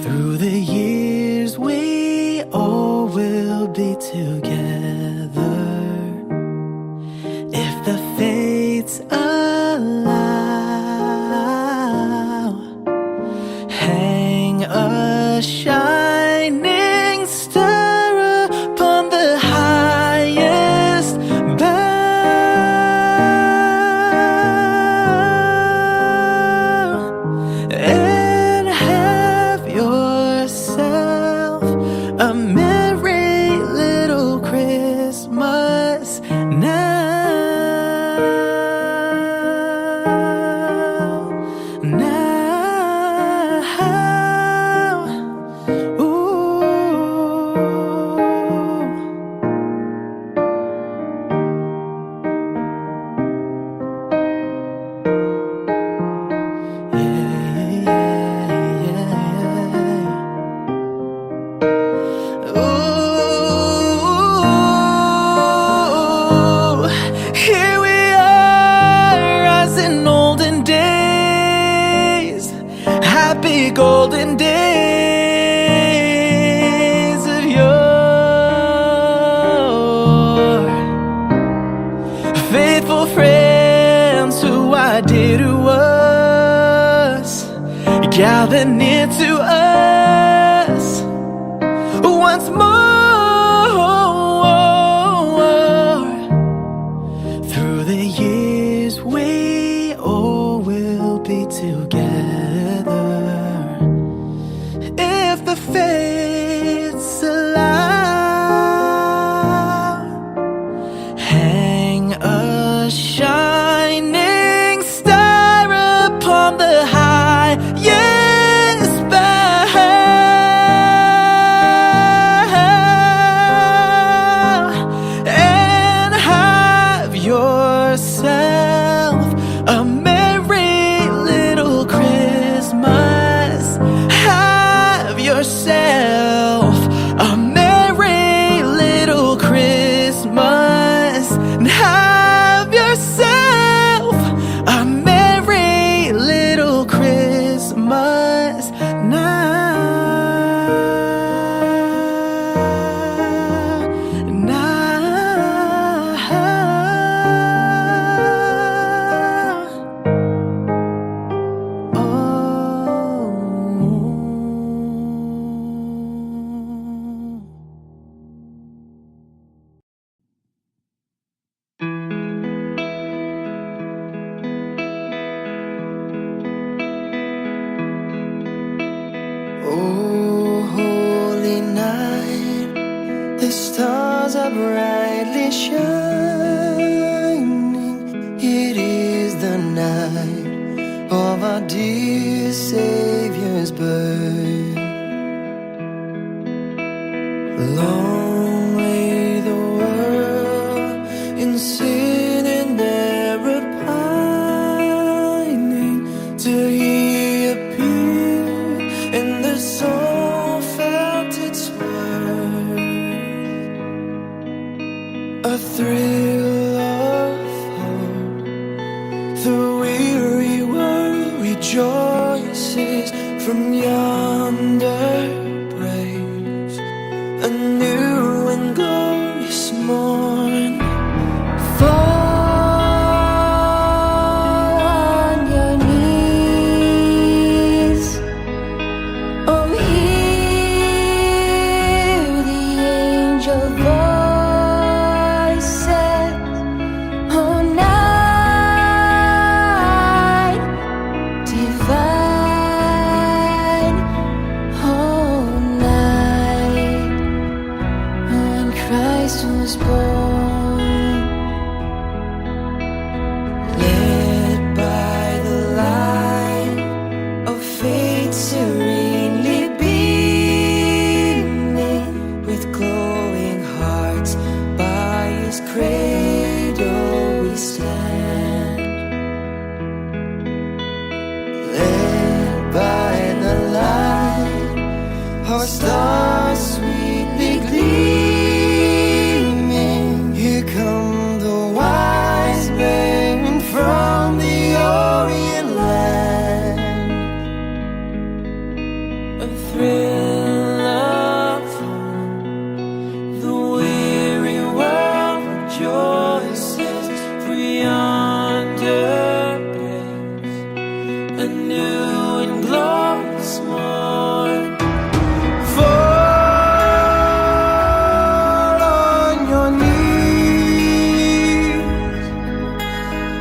Through the years we all will be together, if the fates allow. Hang a shining star upon the highest bough, and have yourself a merry little Christmas now. Here we are as in olden days, happy golden days of yore. Faithful friends who are dear to us, gather near to us once more. Through the years we all will be together, if the fates allow. Hang a shining star upon the highest bough, and have yourself a merry little Christmas. Have yourself a merry little Christmas. And have yourself a merry little Christmas now. Oh, holy night, the stars are brightly shining. It is the night of our dear Savior's birth. Long lay the world in sin and error pining, till He appeared and the soul a thrill of hope. The weary world rejoices from yonder breaks a new and glorious morn. Fall on your knees. Oh, hear the angel voices. Oh, night divine. Oh, night when Christ was born. Led by the light of faith serenely beaming, with glowing hearts by his cradle we stand. Led by the light, our stars sweetly gleaming, here come the wise men from the Orient land. A thrill of hope, the weary world rejoices, for yonder breaks a new and glorious morn. Fall on your knees.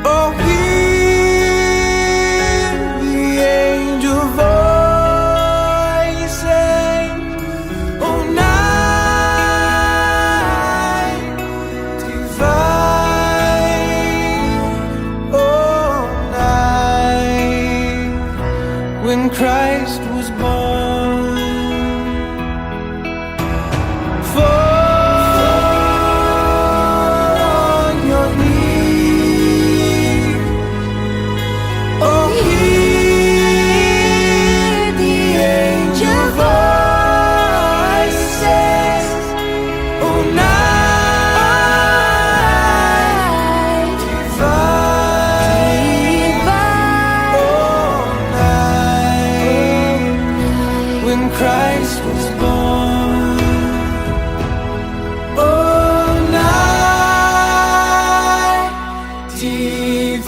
Oh, hear the angel voices. Oh, night divine. Oh, night when Christ was born. Fall on your knees. Oh, hear the angel voices. Oh, night divine. Oh, night when Christ was born. Oh, night divine.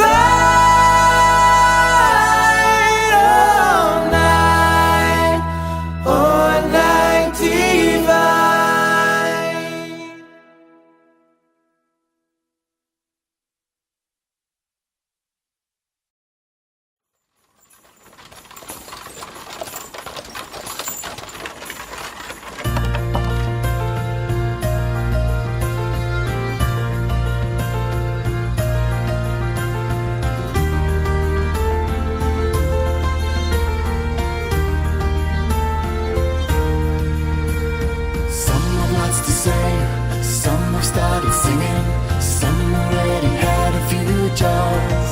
Oh, night divine. Some have lots to say, some have started singing, some already had a few jars.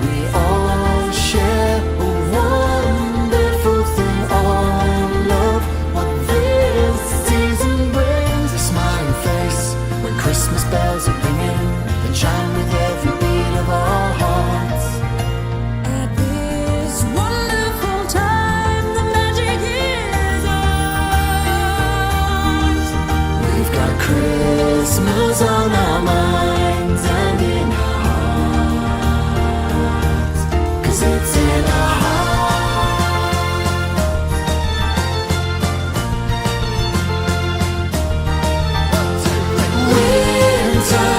We all share a wonderful thing, all love. What this season brings, a smiling face when Christmas bells are ringing, that chime with every beat of our hearts. At this wonderful time, the magic is ours. We've got Christmas on our minds and in our hearts, 'cause it's in our hearts. Winter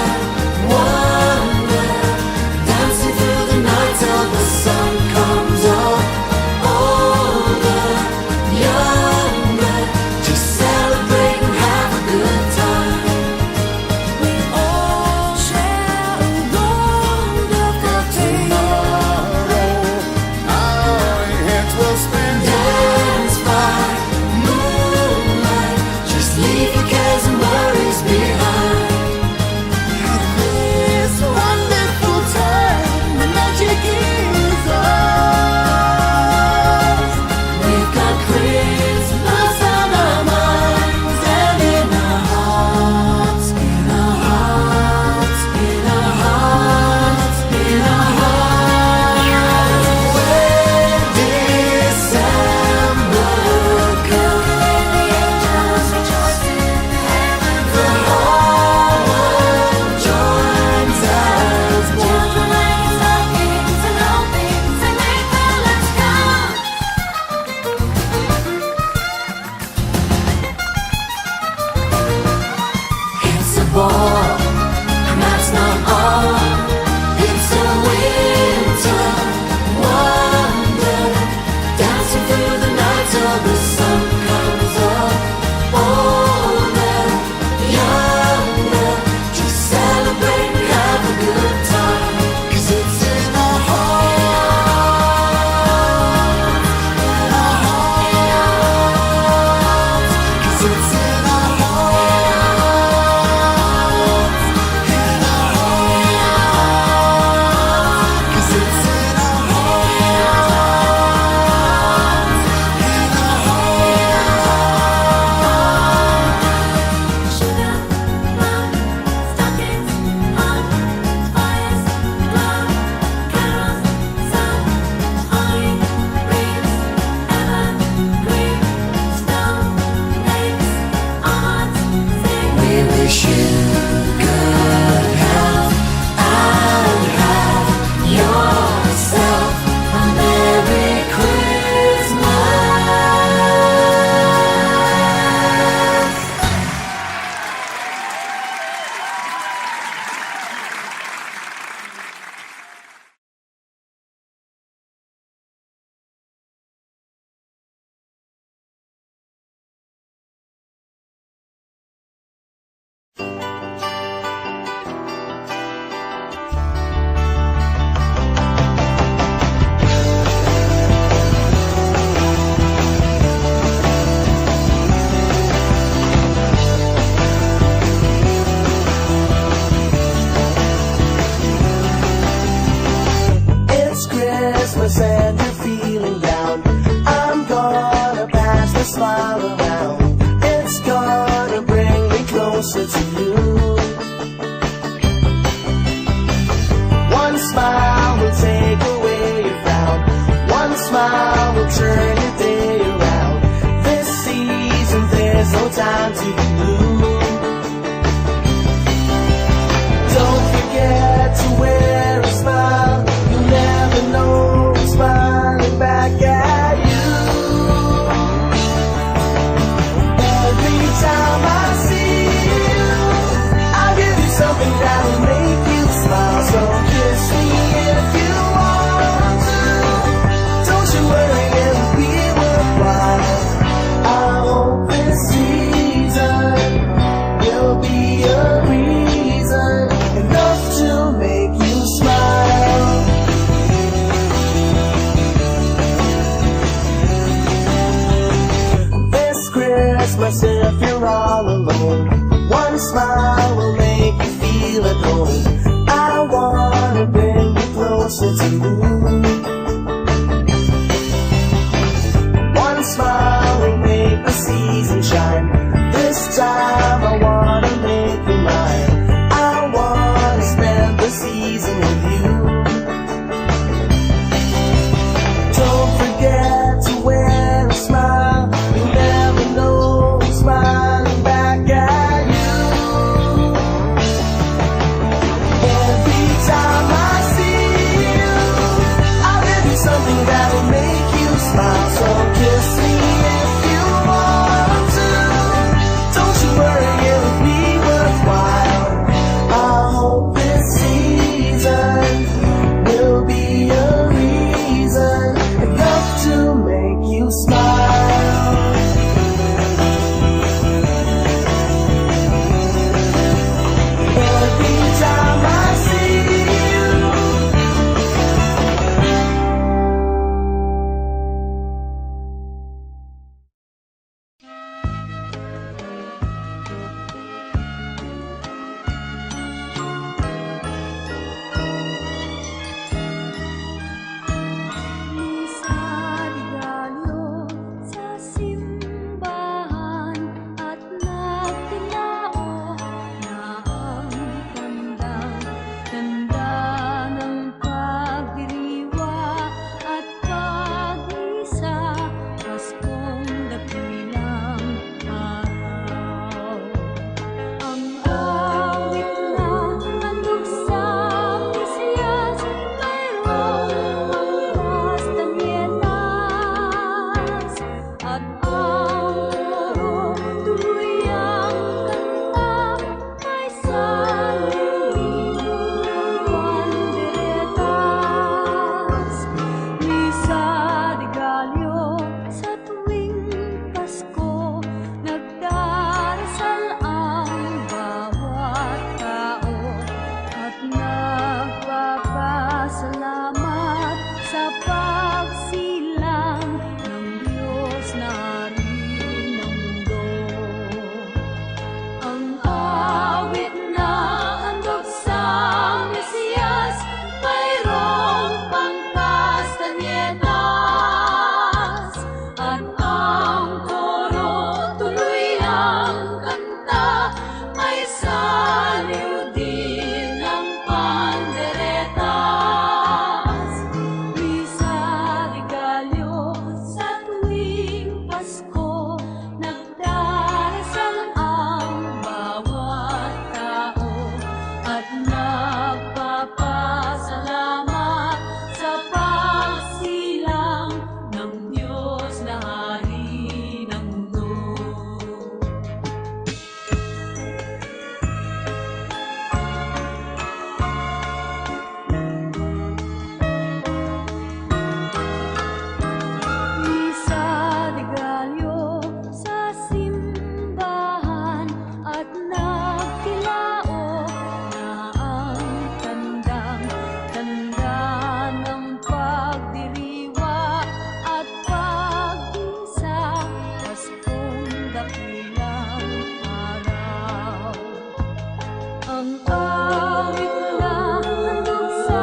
Ang awit na handog sa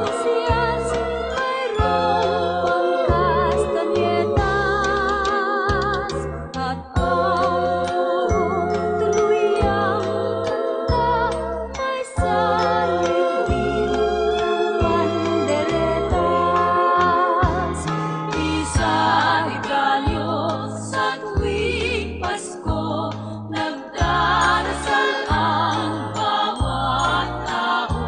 pasiyas, mayroong pangkastanyetas, at ang tuluyang kanta ay sa liwin ng panderetas. Isa-igalyo sa tuwing Pasko, nagdarasal ang bawat tao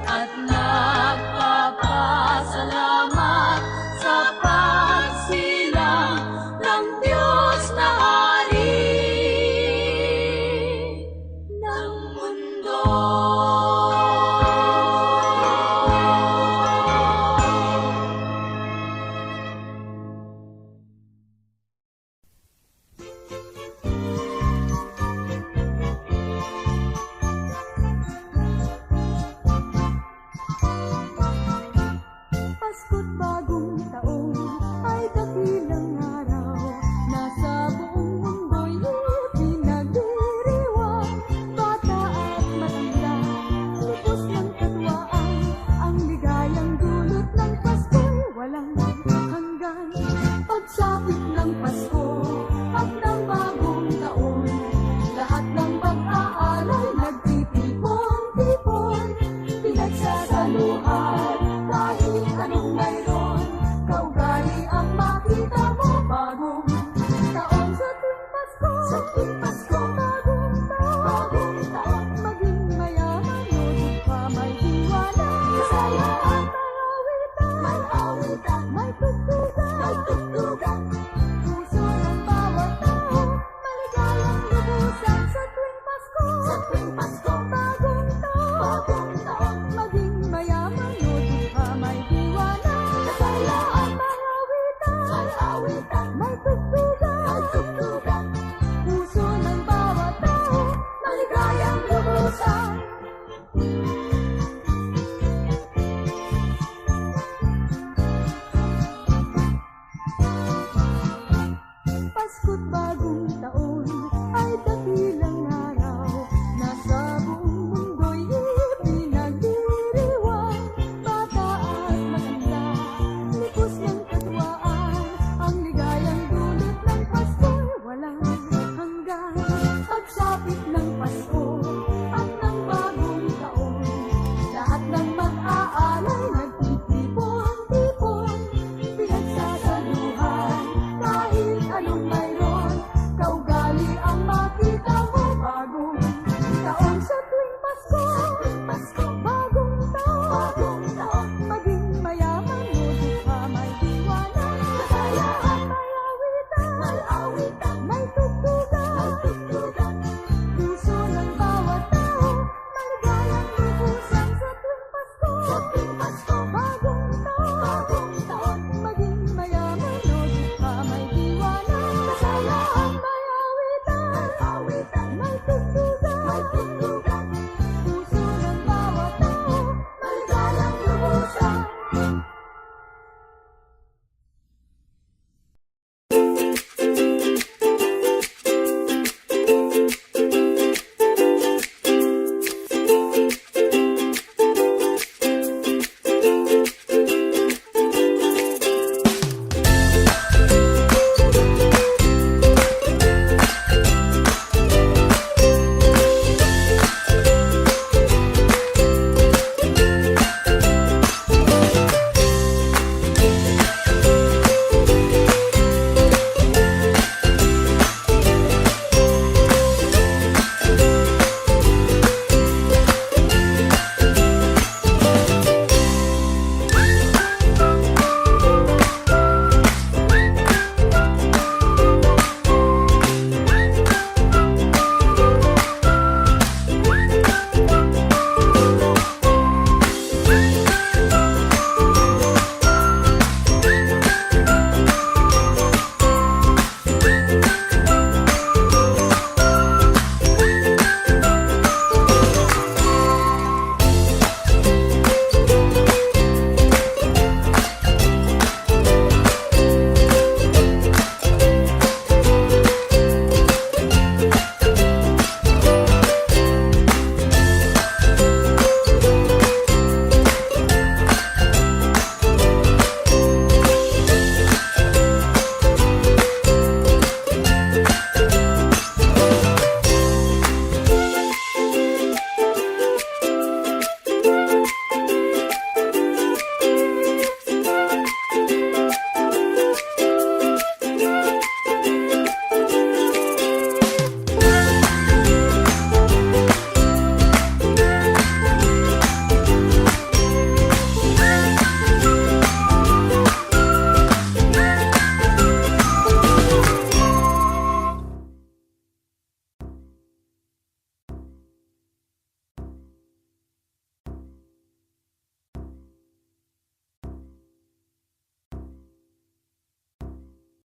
at nagpapasalamat sa pagsilang ng Diyos na Hari ng mundo.